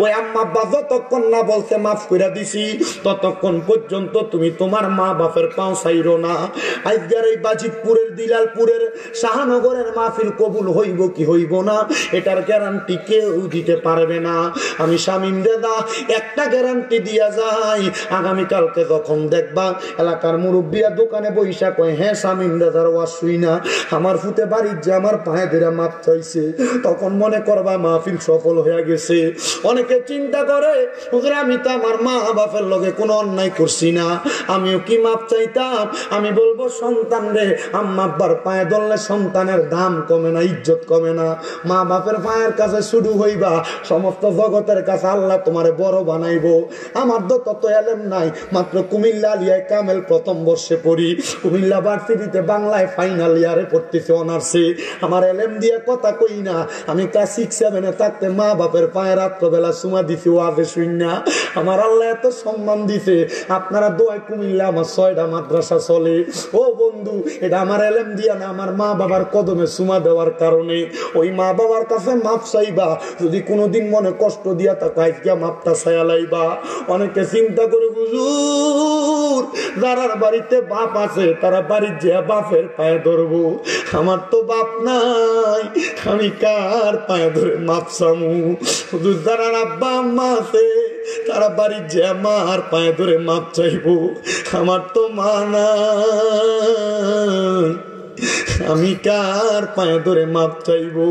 ওই আম্মা আব্বা যতক্ষণ না বলছে মাফ কইরা দিছি ততক্ষণ পর্যন্ত তুমি তোমার মা বাপের পাও ছাইরো না। আজকের এই বাজিতপুরের দিলালপুরের শাহনগরের মাহফিল কবুল হইব কি হইব না এটার গ্যারান্টি কেউ দিতে পারবে না। আমি শামীম দাদা একটা গ্যারান্টি দিয়া যাই, আগামীকালকে যখন দেখবা এলাকার মুরব্বীরা দোকানে বইসা কয় হ্যাঁ শামীম দাদার ওয়াজ শুই না, আমার ফুতে বাড়ির যে আমার পায়ে ধরে মাপ চাইছে, তখন মনে করবা মাহফিল সফল হয়ে গেছে। অনেকে চিন্তা করে হুজুর আমি তো আমার মা বাপের লগে কোনো অন্যায় করছি না, আমিও কি মাপ চাইতাম? আমি বলবো সন্তান রে, আম্মা আব্বার পায়ে ধরলে সন্তানের দাম কমে না, ইজ্জত কমে না। মা বাপের পায়ের কাছে শুরু হইবা, সমস্ত জগতের কাছে আল্লাহ তোমারে বড় বানাইবো। আমার তো তত এলেম নাই, মাত্র কুমিল্লা আলিয়ায় কামেল প্রথম বর্ষে পড়ি, কুমিল্লা ভার্সিটিতে বাংলায় ফাইনাল ইয়ারে পড়তেছি অনার্সে। আমার এলেম দিয়ে কথা কই না, আমি ক্লাস 6-7 থাকতে মা বাপের পায়ে রাত্রবেলা চুমা দিছি ওয়াজে শুই না। আমার আল্লাহ এত সম্মান দিছে, আপনারা দোয়ায় কুমিল্লা আমার 6টা মাদ্রাসা চলে। ও বন্ধু, এটা আমার এলেম দিয়া না, আমার মা বাবার কদমে চুমা দেওয়ার কারণে। ওই মা বাবার কাছে মাপ চাইবা, যদি কোনোদিন মনে কষ্ট দিয়া থাকো আজকে মাপটা চাইয়া লাইবা। অনেকে চিন্তা করে হুজুর যারার বাড়িতে বাপ আছে তারা বাড়ির যে বাপের পায়ে ধরবো, আমার তো বাপ নাই, আমি কার পায়ে ধরে মাপ চামু? হুজুর যারা আব্বা আম্মা আছে তারা বাড়ির যে মার পায়ে ধরে মাপ চাইবো, আমার তো মা নাই, আমি কার পায়ে ধরে মাপ চাইবো?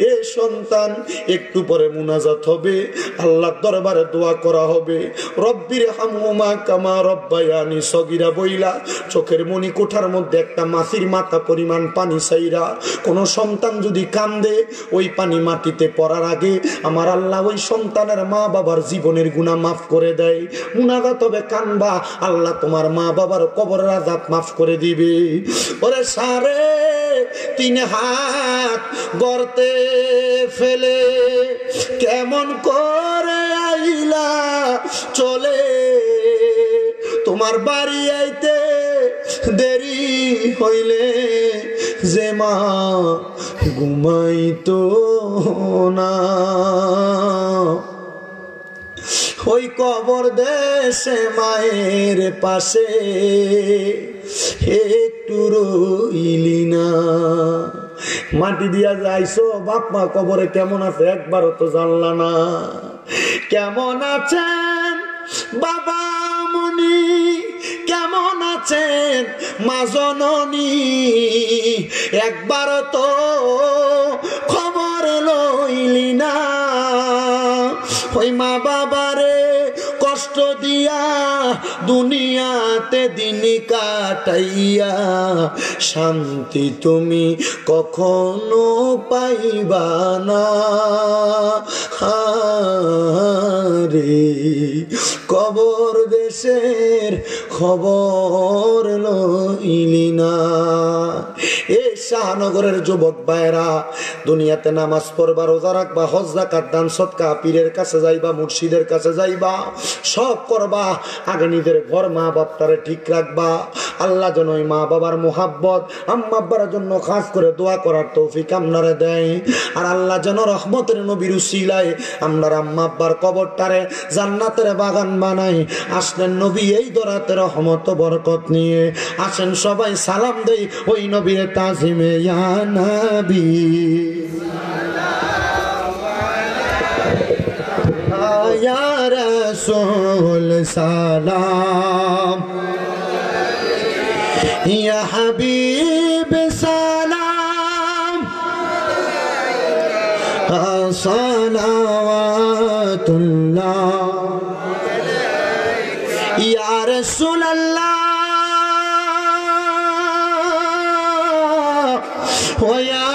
এ সন্তান একটু পরে মুনাজাত হবে, আল্লাহর দরবারে দোয়া করা হবে। রব্বির হামহুমা কামা রব্বায়ানি সগীরা বইলা চোখের মনি কোঠার মধ্যে একটা মাছির মাথা পরিমাণ পানি চাইরা কোন সন্তান যদি কান্দে, ওই পানি মাটিতে পড়ার আগে আমার আল্লাহ ওই সন্তানের মা বাবার জীবনের গুনাহ মাফ করে দেয়। মুনাজাত হবে, কানবা, আল্লাহ তোমার মা বাবার কবরের আযাব মাফ করে দিবে। ওরে সারে 3 হাত গর্তে ফেলে কেমন করে আইলা চলে, তোমার বাড়ি আইতে দেরি হইলে যে মা ঘুমাইতো না, ওই কবর দেশে মায়ের পাশে একটু রইলি না। মাটি দিয়া যাইছো, বাপ মা কবরে কেমন আছে একবারও তো জানলা না। কেমন আছেন বাবা মনি, কেমন আছেন মা জননী, একবারও তো খবর লইলি না। ওই মা বাবারে কষ্ট দিয়া দুনিয়াতে দিন কাটাইয়া শান্তি তুমি কখনো পাইবা না রে। কবর দেশের খবর লইলি না। এ শাহনগরের যুবক ভাইরা, দুনিয়াতে নামাজ পড়বা, রোজা রাখবা, হজ যাকাত দান সদকা, পীরের কাছে যাইবা, মুর্শিদের কাছে যাইবা, সব করবা। আগে নিজের ঘর মা বাপটারে ঠিক রাখবা। আল্লাহ যেন ওই মা বাবার মোহাব্বত আম্মা আব্বার জন্য খাস করে দোয়া করার তৌফিক আপনারে দেয়। আর আল্লাহ যেন রহমতের নবীর উসিলায় আপনার আম্মা আব্বার কবরটারে জান্নাতের বাগান বানাই। আসলেন নবী এই দরাতে রহমত বরকত নিয়ে। আসেন সবাই সালাম দেই ওই নবীর তাজিমে, ইয়া নবী ইয়া রাসূল সালাম, ইয়া হাবিব সালাম, সালাওয়াতুল্লাহ ইয়া রাসূলুল্লাহ ওয়া ইয়া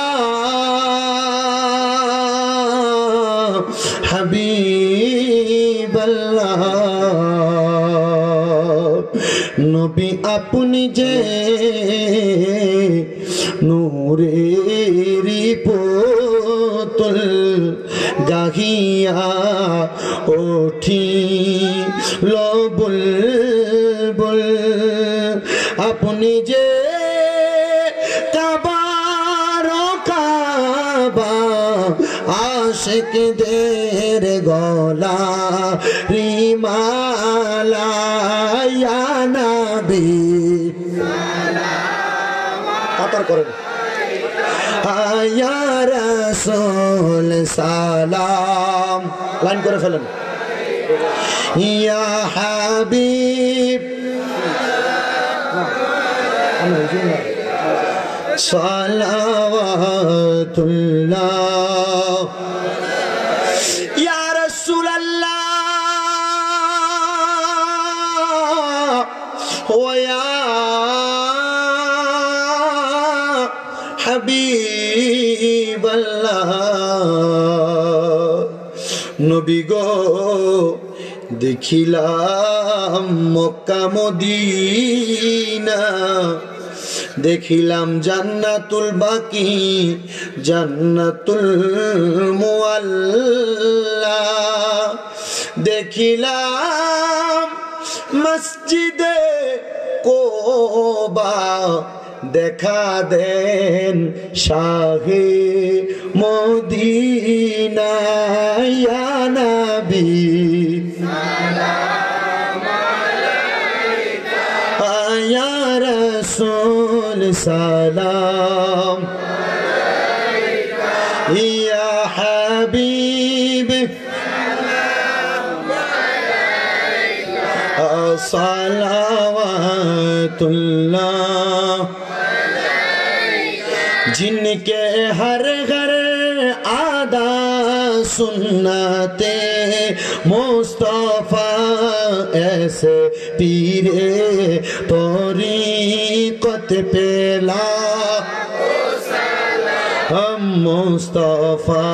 হাবিবাল্লাহ। নবী আপনি যে নূরের পুতুল, গাহিয়া উঠিল বুলবুল। আপনি যে কাবার কাবা, আশিকদের গলা রিমালা, ইয়া নবী কাতার করেন, ইয়া রাসূল সালাম, লাইন করে ফেলেন, ইয়া হাবিব সালাওয়াতুল্লাহ ইয়া রাসূলুল্লাহ ওয়া ইয়া হাবিবাল্লাহ। নবী গো দেখিলাম মক্কা মদিনা, দেখিলাম জান্নাতুল বাকি, জান্নাতুল মুআল্লা, দেখিলাম মসজিদে কোবা, দেখা দেন শাহে মদিনা, ইয়া নবী ইয়া রাসূল সালাম, ইয়া হাবিব সালাওয়াতুল্লাহ। जिनके हर घर आदा सुन्नते मुस्तफा, ऐसे पीरे तरीक़त पेला हम मुस्तफा,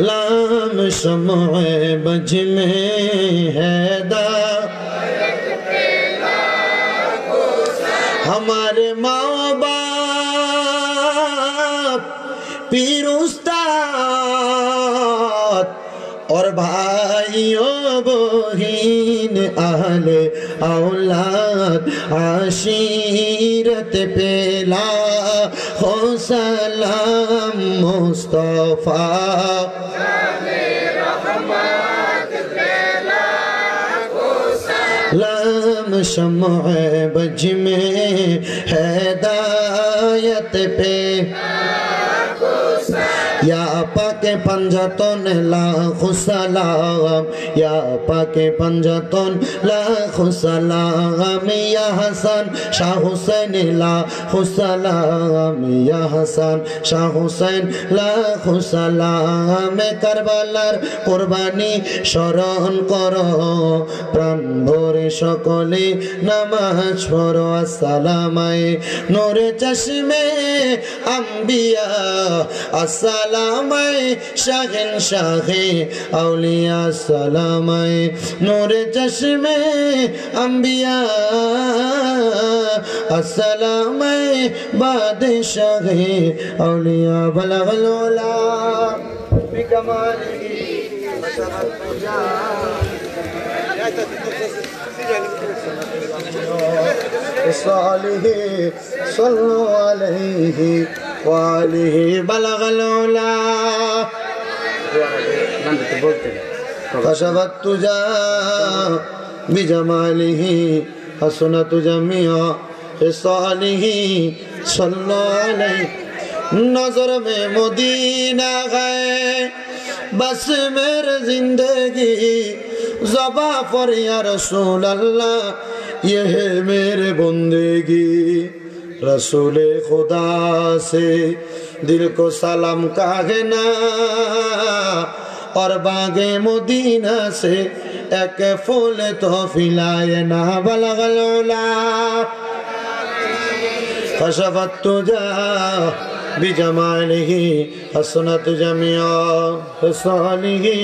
लाम शम्अ बज में हैदा, हमारे माँ बाप पीर उस्ताद और भाइयों बहिन अहले औलाद आशीरत पेला हो सलाम मुस्तफा, लाम शम्अ बज में हैदायत पे, या पाके पंजतन लाखो सलाम, या पाके पंजतन लाखो सलाम, या हसन शाह हुसैन लाखो सलाम, या हसन शाह हुसैन लाखो सलाम। करबालार कुरबानी स्मरण करो, प्राण भरे सकले नामाज पढ़ो, अस्सलामाए नूरे चश्मे अम्बिया, अस्सलामाए শাহে আউলিয়া সালামায়ে নূরে চশমে আম্বিয়া আসসালামায়ে বাদশাহে আউলিয়া বালাগাল উলা বিকামালিহি ওয়াশারাত তুজা صالح صلوا عليه وآله بلغ العلا كشف التجا بجماله حسنت جميع خصاله صلى عليه नजर में मदीना गए बस मेरे जिंदगी ज़बा पर या रसूल अल्लाह ये है मेरे बंदेगी रसूल खुदा से दिल को सलाम कहना और बागे मदीना से एक फूल तो फिलाए ना बलगल उला कशफत तुजा बिजमालिही हसनत जमिया सालिही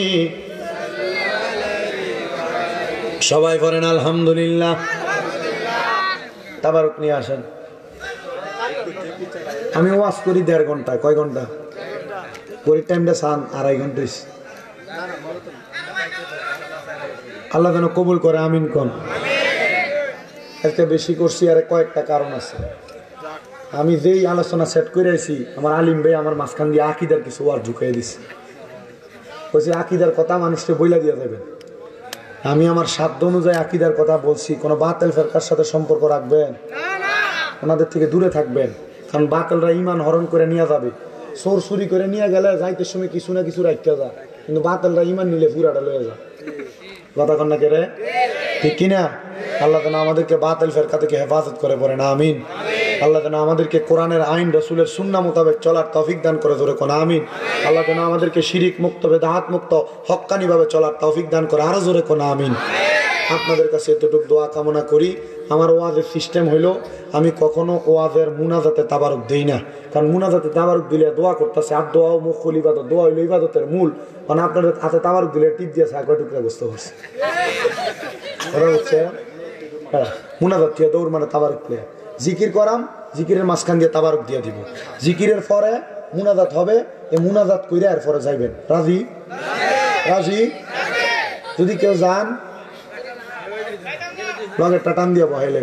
সবাই করেন আলহামদুলিল্লাহ তাবারক নিয়ে আসেন আমি ওয়াজ করি 1.5 ঘন্টা কয় ঘন্টা করি টাইমটা সান 2.5 ঘন্টা আল্লাহ যেন কবুল করে আমিন কোন একটা বেশি করছি আর কয়েকটা কারণ আছে আমি যেই আলোচনা সেট করে আইছি আমার আলিম ভাই আমার মাঝখান দিয়ে আকীদার কিছু ওয়াজ ঢুকাই দিছে কইছে আকীদার কথা মানুষকে বইলা দিয়া যাবে আমি আমার সাধ্য অনুযায়ী আকীদার কথা বলছি কোন বাতিল ফিরকার সাথে সম্পর্ক রাখবেন না ওনাদের থেকে দূরে থাকবেন কারণ বাতিলরা ঈমান হরণ করে নিয়ে যাবে চোর চুরি করে নিয়ে গেলে যাইতে সময় কিছু না কিছু রাখতে যায় কিন্তু বাতিলরা ঈমান নিলে পুরাটা লয়ে যায় কথা কন না কে রে ঠিক কি না আল্লাহ যেন আমাদেরকে বাতিল ফিরকা থেকে হেফাজত করে পড়েন আমিন আল্লাহ যেন আমাদেরকে কোরআনের আইন রাসূলের সুন্নাহ মোতাবেক চলার তৌফিক দান করে জোরে কোন আমিন আল্লাহ যেন আমাদেরকে শিরিক মুক্ত বেদাত মুক্ত হক্কানি ভাবে চলার তৌফিক দান করে আরো জোরে কোন আমিন আপনাদের কাছে এতটুকু দোয়া কামনা করি আমার ওয়াজের সিস্টেম হইল আমি কখনো ওয়াজের মুনাজাতে তাবারুক দেই না কারণ মুনাজাতে তাবারুক দিলে দোয়া করতেছে আর দোয়া মুখুল ইবাদত দোয়া হইল ইবাদতের মূল কারণ আপনাদের হাতে তাবারুক দিলে টিপ দিয়েছে এক টুকরা বুঝতে পারছি কথা হচ্ছে হ্যাঁ মুনাজাত দিয়ে দৌড় মানে তাবারুক দিয়ে জিকির করাম জিকিরের মাঝখান দিয়ে তাবারুক দিয়ে দিব জিকিরের পরে মুনাজাত হবে এই মুনাজাত কইরা এর পরে যাইবেন রাজি রাজি যদি কেউ যান লগের টাটান দিয়ে বহাইলে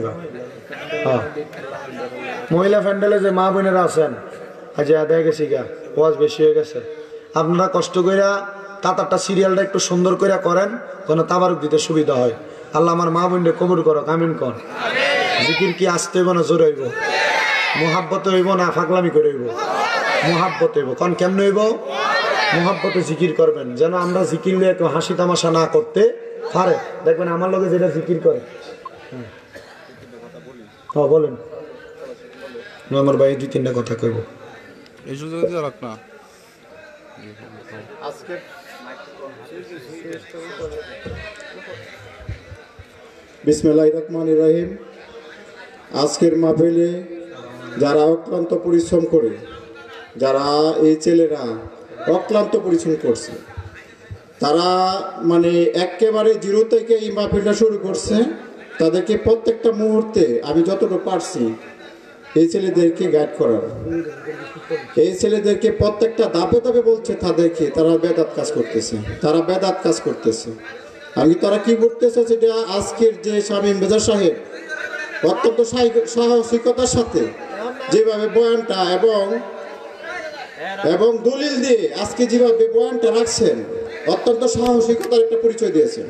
হ্যাঁ মহিলা প্যান্ডেলে যে মা বোনেরা আছেন আজ আদায় গেছি গা ওয়াজ বেশি হয়ে গেছে আপনারা কষ্ট কইরা কাতারটা সিরিয়ালটা একটু সুন্দর করে করেন যেন তাবারুক দিতে সুবিধা হয় আল্লাহ আমার মা বোনকে কবুল করো আমিন কর জিকির কি আসতে হইব না জোর হইব মোহাব্বত হইব না ফাগলামি করে হইব মোহাব্বত হইব কারণ কেমন হইব মোহাব্বতে জিকির করবেন যেন আমরা জিকির নিয়ে একটু হাসি তামাশা না করতে পারে দেখবেন আমার লগে যেটা জিকির করে হ্যাঁ বলেন আমার ভাই 2-3টা কথা কইব এই সুযোগ দিয়ে রাখ না আজকে বিসমিল্লাহির রহমানির রহিম আজকের মাহফিলে যারা অক্লান্ত পরিশ্রম করে যারা এই ছেলেরা অক্লান্ত পরিশ্রম করছে তারা মানে একেবারে জিরো থেকে এই মাহফিলটা শুরু করছে তাদেরকে প্রত্যেকটা মুহূর্তে আমি যতটুকু পারছি এই ছেলেদেরকে গাইড করার এই ছেলেদেরকে প্রত্যেকটা ধাপে ধাপে বলছে তাদেরকে তারা বেদাত কাজ করতেছে আমি তারা কি করতেছে সেটা আজকের যে শামীম বেজার সাহেব অত্যন্ত সাহসিকতার সাথে যেভাবে বয়ানটা এবং দলিল দিয়ে আজকে যেভাবে বয়ানটা রাখছেন অত্যন্ত সাহসিকতার একটা পরিচয় দিয়েছেন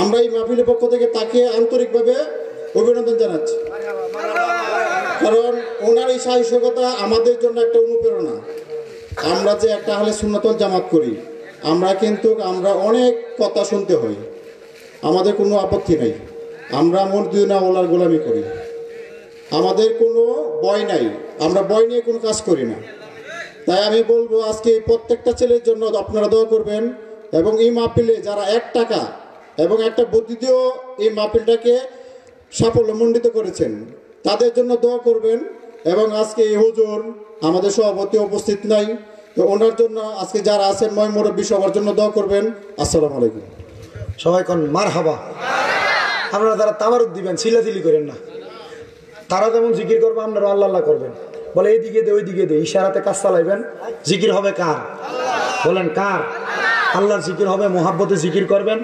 আমরা এই মাহফিলের পক্ষ থেকে তাকে আন্তরিকভাবে অভিনন্দন জানাচ্ছি কারণ ওনার এই সাহসিকতা আমাদের জন্য একটা অনুপ্রেরণা আমরা যে একটা আহলে সুন্নাত ওয়াল জামাত করি আমরা অনেক কথা শুনতে হয় আমাদের কোনো আপত্তি নাই আমরা মর্জিনা ওলার গোলামি করি আমাদের কোনো ভয় নাই আমরা ভয় নিয়ে কোনো কাজ করি না তাই আমি বলবো আজকে প্রত্যেকটা ছেলের জন্য আপনারা দোয়া করবেন এবং এই মাহফিলে যারা 1 টাকা এবং একটা বুদ্ধি দিয়েও এই মাহফিলটাকে সাফল্যমণ্ডিত করেছেন তাদের জন্য দোয়া করবেন এবং আজকে এই হুজুর আমাদের সভাপতি উপস্থিত নাই তো ওনার জন্য আজকে যারা আছেন ময় মুরব্বী সবার জন্য দোয়া করবেন। আসসালামু আলাইকুম। সবাই কোন মারহাবা। আপনারা যারা তাবারুক দিবেন চিল্লাচিল্লি করেন না। তারা যেমন জিকির করবে আপনারা আল্লাহ আল্লাহ করবেন। বলে এইদিকে দে ওইদিকে দে, ইশারাতে কাজ চালাইবেন। জিকির হবে কার? বলেন কার? আল্লাহর জিকির হবে, মোহাব্বতে জিকির করবেন।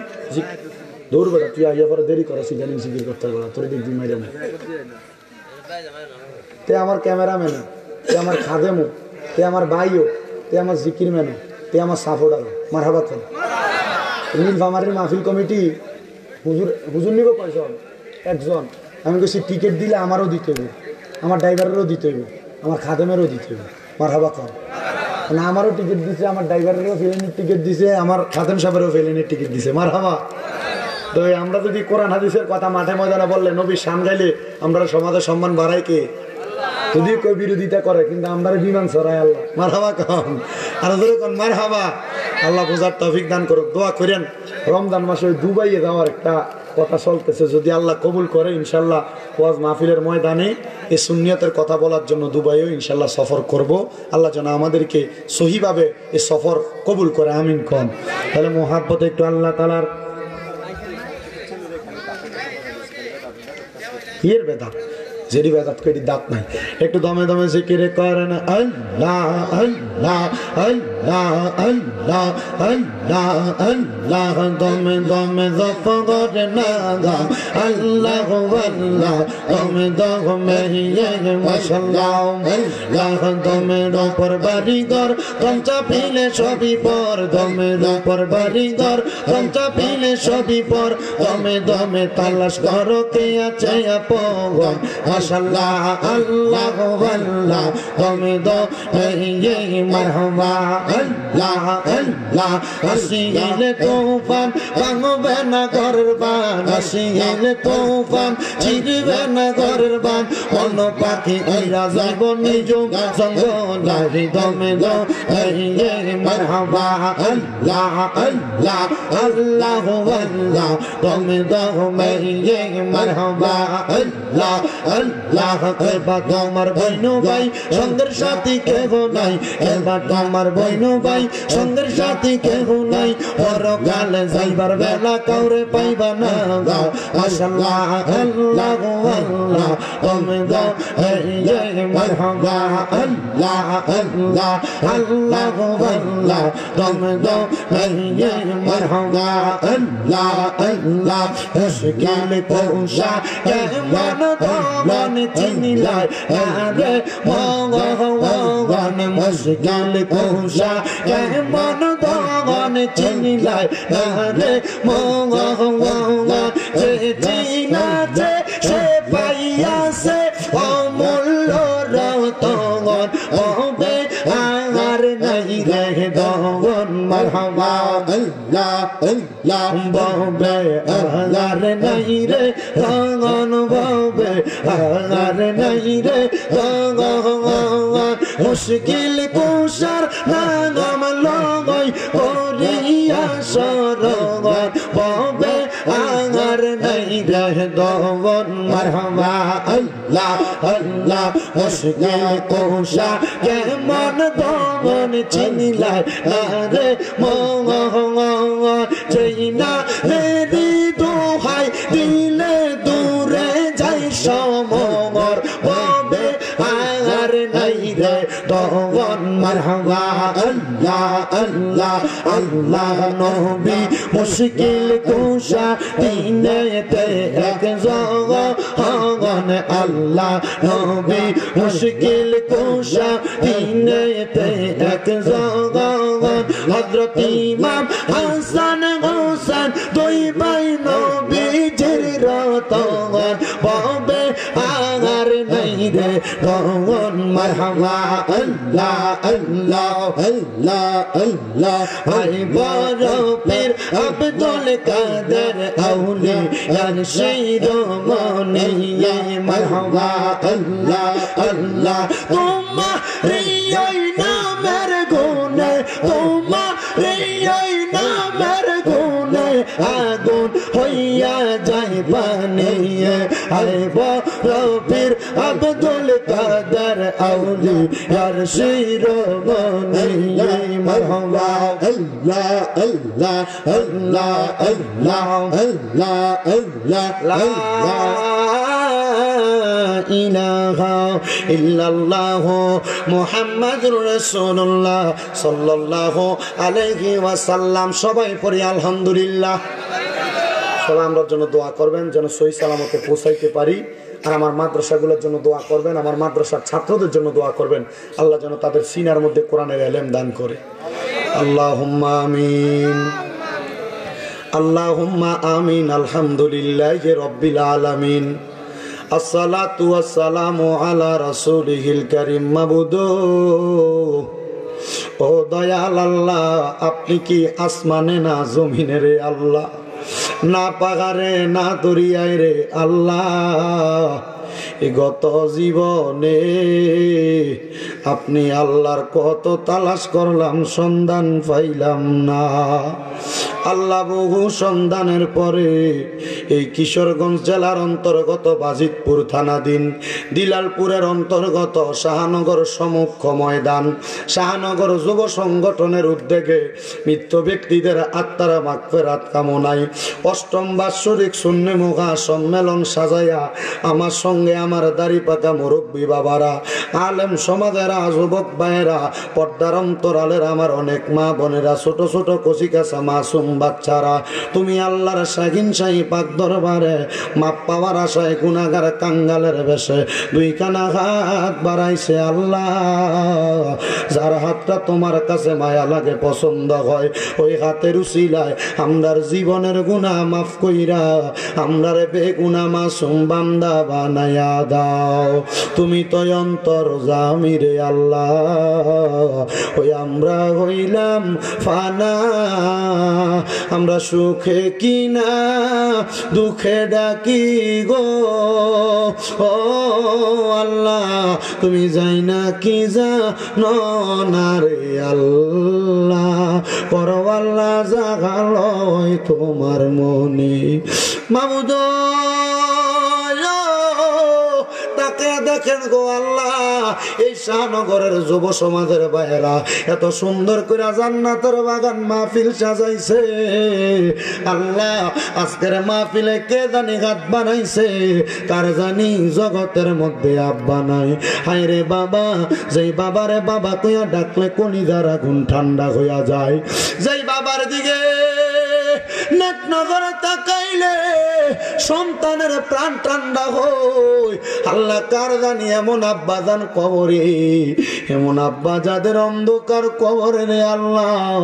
দৌড় বেটা, তুই আগে পরে দেরি করো, ইদানিং জিকির করতে হবে না, তোর দিক দিয়ে মাইরা না। তে আমার ক্যামেরাম্যানও, তে আমার খাদেমও, তে আমার ভাইও, তে আমার জিকির ম্যানও, তে আমার সাপোর্টারও। মারহাবা কর। নীলফামারীর মাহফিল কমিটি হুজুর নিব কয়জন? একজন। আমি বলছি টিকিট দিলে আমারও দিতে হবে, আমার ড্রাইভারেরও দিতে হবে, আমার খাদেমেরও দিতে হবে। মারহাবা কর। না আমারও টিকিট দিছে, আমার ড্রাইভারেরও ফেলেনের টিকিট দিছে, আমার খাদেম সাহেবেরও ফেলেনের টিকিট দিছে। মারহাবা। তো আমরা যদি কোরআন হাদিসের কথা মাঠে ময়দানে বললে, নবীর শান গাইলে আমরা সমাজের সম্মান বাড়াই কে? যদি কেউ বিরোধিতা করে, কিন্তু আমরা বিমান ছড়াই আল্লাহ। মারহাবা কন। আর ধরে কোন মারহাবা। আল্লাহ বোঝার তৌফিক দান করুক। দোয়া করেন রমজান মাসে ওই দুবাইয়ে যাওয়ার একটা কথা চলতেছে, যদি আল্লাহ কবুল করে ইনশাল্লাহ ওয়াজ মাহফিলের ময়দানে এই সুন্নিয়তের কথা বলার জন্য দুবাইও ইনশাল্লাহ সফর করব। আল্লাহ যেন আমাদেরকে সহিভাবে এই সফর কবুল করে, আমিন কন। তাহলে মোহাব্বতে একটু আল্লাহ তাআলার এর বেদাত, যেটি বেদাত করি দাঁত নাই, একটু দমে দমে জিকিরে করেন আল্লাহ আল্লাহ আল্লাহ আল্লাহ আল্লাহ আল্লাহ, দমে দমে জপ করে না গাম আল্লাহ আল্লাহ, দমে দমে মাশাআল্লাহ আল্লাহ, দমের উপর বাড়িঘর কঞ্চা পিলে সবই পর, দমের উপর বাড়িঘর কঞ্চা পিলে সবই পর, দমে দমে তালাশ করো কে আছে আপন মাশাআল্লাহ আল্লাহ আল্লাহ, দমে দমে মারহাবা আল্লাহ আল্লাহ, আসিলে তুফান ভাঙবে না ঘরের বান, আসিলে তুফান ছিড়বে না ঘরের বান, অন্য পাখি উড়া যাইব নিজ জঙ্গলে, দমে দমে মারহাবা আল্লাহ আল্লাহ আল্লাহ আল্লাহ, দমে দমে মারহাবা আল্লাহ আল্লাহ। এবার তোমার বইনু ভাই সঙ্গের সাথী কেহ নাই, এবার তোমার বইনু ভাই সঙ্গের সাথী কেহ নাই, পরকালে যাইবার বেলা কাউরে পাইবা না গাও মাশাআল্লাহ আল্লাহ আল্লাহ, তুমি গো এই মারহাবা আল্লাহ আল্লাহ আল্লাহ আল্লাহ, তুমি গো এই মারহাবা আল্লাহ আল্লাহ, মুশকিল কোশা কেমন ভগবান চিনিলাই আরে ভগবান, মুশকিল কোশা কেমন ভগবান চিনিলাই আরে ভগবান, যে চিনাছে সে পাইয়াছে অমূল্য রতন, হবে আর নাই রে দন মারহাবা আল্লাহ আল্লাহ, হবে আর নাই রে দন, হবে আর নাই রে দন, মুশকিল কুশার নাম লগই করিয়া সরগর, হবে আর নাই রে দন মারহাবা আল্লাহ আল্লাহ, মুশকিল কুশা কেমন দন চিনিলাই আরে চিনা রে দোহাই দিলে দূরে যাই সমর, হবে আর নাই রে দন মারহাবা আল্লাহ আল্লাহ আল্লাহ, নবী মুশকিল কুশা দিনেতে এক জগন আল্লাহ, নবী মুশকিল কুশা দিনেতে এক জগন, হযরত ইমাম হাসান হোসেন দুই ভাই নবীজির রতন, হবে আর নাই রে দন মারহাবা আল্লাহ আল্লাহ আল্লাহ আল্লাহ, ভাই বড় পীর আব্দুল কাদের আউলিয়ার শিরোমণি মারহাবা আল্লাহ আল্লাহ, তোমার এই নামের গুণে, তোমার এই নামের গুণে আগুন হইয়া যায় পানি, আরে বড় পীর আব্দুল কাদের আউলিয়ার শিরোমণি মারহাবা আল্লাহ আল্লাহ আল্লাহ আল্লাহ আল্লাহ আল্লাহ লা ইলাহা ইল্লাল্লাহ মুহাম্মাদুর রাসূলুল্লাহ সাল্লাল্লাহু আলাইহি ওয়াসাল্লাম। সবাই পড়ি আলহামদুলিল্লাহ। সবাই আমরার জন্য দোয়া করবেন যেন সহি সালামতে পৌঁছাইতে পারি। আর আমার মাদ্রাসাগুলোর জন্য দোয়া করবেন, আমার মাদ্রাসার ছাত্রদের জন্য দোয়া করবেন, আল্লাহ যেন তাদের সিনার মধ্যে কোরআনের ইলম দান করে। আল্লাহুম্মা আমিন, আল্লাহুম্মা আমিন। আলহামদুলিল্লাহি রাব্বিল আলামিন। আসসালাতু ওয়াসসালামু আলা রাসূলিহিল কারীম। মাবুদু ও দয়াল আল্লাহ, আপনি কি আসমানে না জমিনে রে আল্লাহ, না পাহাড়ে না দরিয়ায় রে আল্লাহ। গত জীবনে আপনি আল্লাহর কত তালাশ করলাম, সন্ধান পাইলাম না আল্লাহ। বহু সন্ধানের পরে এই কিশোরগঞ্জ জেলার অন্তর্গত বাজিতপুর থানাধীন দিলালপুরের অন্তর্গত শাহনগর সমুখ ময়দান শাহনগর যুব সংগঠনের উদ্যোগে মৃত্যু ব্যক্তিদের আত্মার মাগফিরাত কামনায় অষ্টম বাৎসরিক সুন্নি মুখা সম্মেলন সাজাইয়া আমার সঙ্গে আমার দাড়ি পাকা মুরব্বী বাবারা, আলেম সমাজেরা, যুবক ভাইয়েরা, পর্দার অন্তরালের আমার অনেক মা বোনেরা, ছোট ছোট কচিকাচা মাসুম বাচ্চারা, তুমি আল্লাহর শাহিন শাহী পাক দরবারে মাপ পাওয়ার আশায় গুনাহগার কাঙ্গালের বেশে দুই কানা হাত বাড়াইছে আল্লাহ। যার হাতটা তোমার কাছে মায়া লাগে, পছন্দ হয়, ওই হাতের উসিলায় আমরার জীবনের গুনাহ মাফ কইরা আমরার বেগুনাহ মাসুম বান্দা বানায়া দাও। তুমি তো অন্তর জামিরে আল্লাহ, ওই আমরা হইলাম ফানা, আমরা সুখে কিনা দুঃখে ডাকি গো ও আল্লাহ। তুমি যাই না কি জানো না রে আল্লাহ, করো আল্লাহ জাগালয় তোমার মনে। মাবুদ তাকে দেখেন গো আল্লাহ, এই শাহনগরের যুব সমাজের বাইরা এত সুন্দর করে জান্নাতের বাগান মাহফিল সাজাইছে আল্লাহ। আজকের মাহফিলে কে জানি হাত বানাইছে, কার জানি জগতের মধ্যে আব্বা নাই। হায় রে বাবা, যেই বাবারে বাবা কইয়া ডাকলে কলিজার আগুন ঠান্ডা হইয়া যায়, যেই বাবার দিকে নেক নজরে তাকাইলে সন্তানের প্রাণ ঠান্ডা হয় আল্লাহ। কার জানি এমন আব্বা জান কবরে, এমন আব্বা যাদের অন্ধকার কবরে রে আল্লাহ,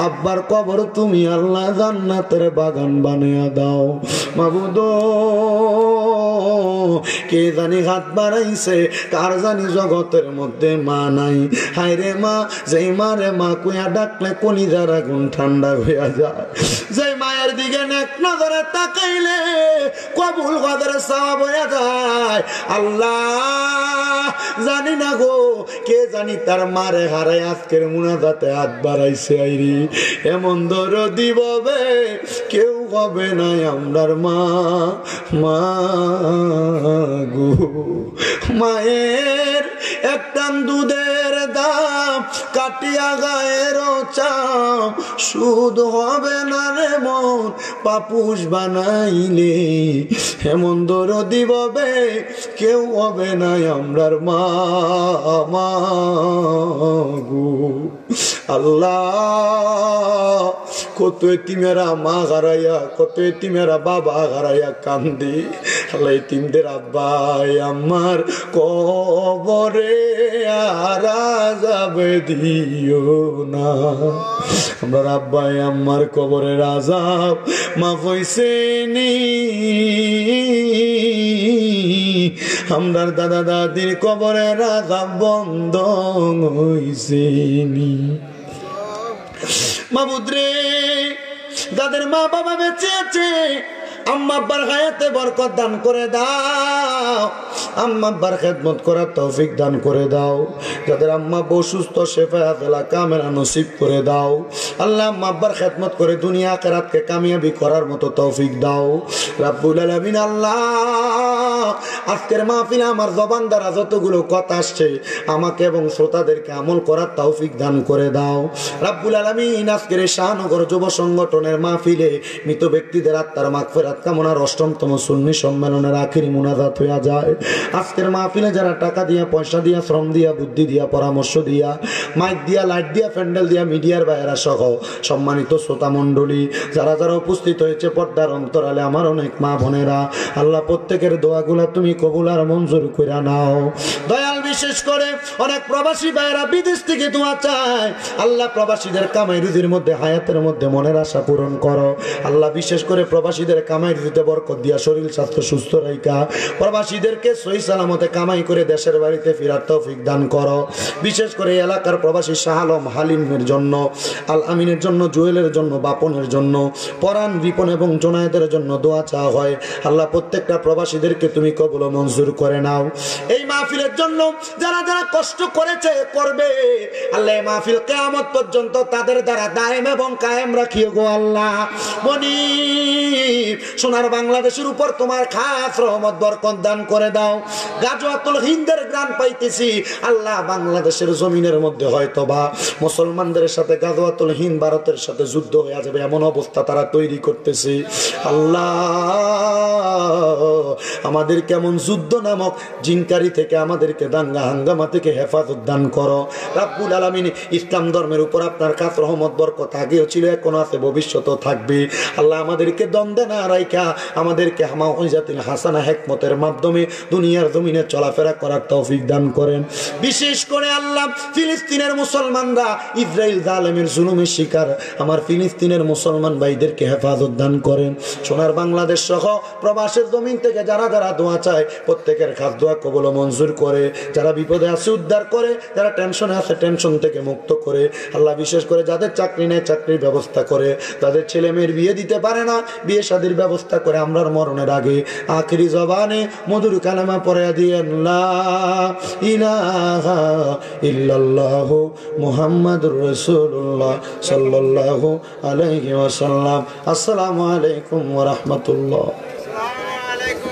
আব্বার কবর তুমি আল্লাহ জান্নাতের বাগান বানিয়ে দাও। মাবুদ কে জানি হাত বাড়াইছে, কার জানি জগতের মধ্যে মা নাই। হায় রে মা, যেই মারে মা কুয়া ডাকলে কলিজার আগুন ঠান্ডা হইয়া যায়, যেই মায়ের দিকে নেক নজরে তাকাইলে কবুল কদর সওয়াব হয়ে যায় আল্লাহ। জানি না গো, কে জানি তার মারে হারায় আজকের মুনাজাতে হাত বাড়াইছে। আইরি এমন দরদি ববে কেউ হবে না আমরার মা। মা গো, মায়ের একটান দুধের দাম কাটিয়া গায়ের চাম, সুদ হবে না রে মন পাপুষ বানাইলে। এমন দরদি ববে কেউ হবে না আমরার মা। মা গো আল্লাহ, কত এতিমেরা মা হারাইয়া, কত এতিমেরা বাবা হারাইয়া কান্দি আল্লাহ। এতিমদের আব্বাই আমার কবরে আর যাবে দিও না। আমার আব্বাই আমার কবরের আযাব মাফ হইছে নি, আমরার দাদা দাদির কবরের আযাব বন্ধ হইছে নি। মাবুদ রে, যাদের মা বাবা বেঁচে আছে আম্মা আব্বার হায়াতে বরকত দান করে দাও। আম্মা আব্বার খেদমত করার তৌফিক দান করে দাও। যাদের আম্মা অসুস্থ শেফায়াত কামেলা নসিব করে দাও। আল্লাহ আম্মা আব্বার খেদমত করে দুনিয়া আখিরাতকে কামিয়াবি করার মতো তৌফিক দাও রাব্বুল আলামিন। আল্লাহ আজকের মাহফিলে আমার জবান দ্বারা যতগুলো কথা আসছে আমাকে এবং শ্রোতাদেরকে আমল করার তৌফিক দান করে দাও রাব্বুল আলামিন। আজকের এই শাহনগর যুব সংগঠনের মাহফিলে মৃত ব্যক্তিদের আত্মার মাগফিরাত কামনার ৮ম সুন্নি সম্মেলনের আখিরি মুনাজাত হয়ে যায়। আজকের মাহফিলে যারা টাকা দিয়া, পয়সা দিয়া, শ্রম দিয়া, বুদ্ধি দিয়া, পরামর্শ দিয়া, মাইক দিয়া, লাইট দিয়া, প্যান্ডেল দিয়া, মিডিয়ার বাইরা সহ সম্মানিত শ্রোতা মণ্ডলী যারা যারা উপস্থিত হয়েছে পর্দার অন্তরালে আমার অনেক মা বোনেরা, আল্লাহ প্রত্যেকের দোয়াগুলা তুমি কবুল আর মঞ্জুর করে নাও দয়াল। বিশেষ করে অনেক প্রবাসী ভাইয়েরা বিদেশ থেকে দোয়া চায়, আল্লাহ প্রবাসীদের কামাই রুজির মধ্যে, হায়াতের মধ্যে মনের আশা পূরণ করো আল্লাহ। বিশেষ করে প্রবাসীদের কামাই রুজিতে বরকত দিয়া, শরীর স্বাস্থ্য সুস্থ রাখা, প্রবাসীদেরকে সহি সালামতে কামাই করে দেশের বাড়িতে ফেরার তৌফিক দান করো। বিশেষ করে এলাকার প্রবাসী শাহ আলম, হালিমের জন্য, আল আমিনের জন্য, জুয়েলের জন্য, বাপনের জন্য, পরাণ, রিপন এবং জোনায়েদের জন্য দোয়া চাওয়া হয় আল্লাহ। প্রত্যেকটা প্রবাসীদেরকে তুমি কবুল মঞ্জুর করে নাও। এই মাহফিলের জন্য যারা যারা কষ্ট করেছে, করবে আল্লাহ, এই মাহফিল কিয়ামত পর্যন্ত তাদের দ্বারা দায়েম এবং কায়েম রাখিও গো আল্লাহ। মনিব সোনার বাংলাদেশের উপর তোমার খাস রহমত বরকত দান করে দাও। গাজওয়াতুল হিন্দের গ্রাম পাইতেছি আল্লাহ, বাংলাদেশের জমিনের মধ্যে হয়তোবা মুসলমানদের সাথে গাজওয়াতুল হিন্দ, ভারতের সাথে যুদ্ধ হয়ে যাবে এমন অবস্থা তারা তৈরি করতেছে আল্লাহ। আমাদের কেমন যুদ্ধ নামক জিনকারি থেকে, আমাদেরকে দাঙ্গা হাঙ্গামা থেকে হেফাজত দান করো রাব্বুল আলামিন। ইসলাম ধর্মের উপর আপনার খাস রহমত বরকত আগেও ছিল, এখনো আছে, ভবিষ্যতেও থাকবে আল্লাহ। আমাদেরকে দ্বন্দ্বে না রাইখা আমাদেরকে হামাওয়াজাতিল হাসানা হিকমতের মাধ্যমে দুনিয়ার জমিনে চলাফেরা করার তৌফিক দান করেন। বিশেষ করে আল্লাহ ফিলিস্তিনের মুসলমানরা ইসরাইল জালেমের জুলুমের শিকার, আমার ফিলিস্তিনের মুসলমান ভাইদেরকে হেফাজত দান করেন। সোনার বাংলাদেশ সহ প্রবাসের জমিন থেকে যারা যারা দোয়া চায় প্রত্যেকের খাস দোয়া কবুল মঞ্জুর করে। যারা বিপদে আছে উদ্ধার করে, যারা টেনশনে আছে টেনশন থেকে মুক্ত করে আল্লাহ। বিশেষ করে যাদের চাকরি নেই চাকরির ব্যবস্থা করে, তাদের ছেলে মেয়ের বিয়ে দিতে পারে না, বিয়ে শাদীর ব্যবস্থা করে আমরার মরণের আগে আখিরি জবানে মধুর কালেমা পড়ে দিয়েন লা ইলাহা ইল্লাল্লাহু মুহাম্মাদুর রাসূলুল্লাহ সাল্লাল্লাহু আলাইহি ওয়াসাল্লাম। আসসালামু আলাইকুম ওয়া রাহমাতুল্লাহ। আসসালামু আলাইকুম।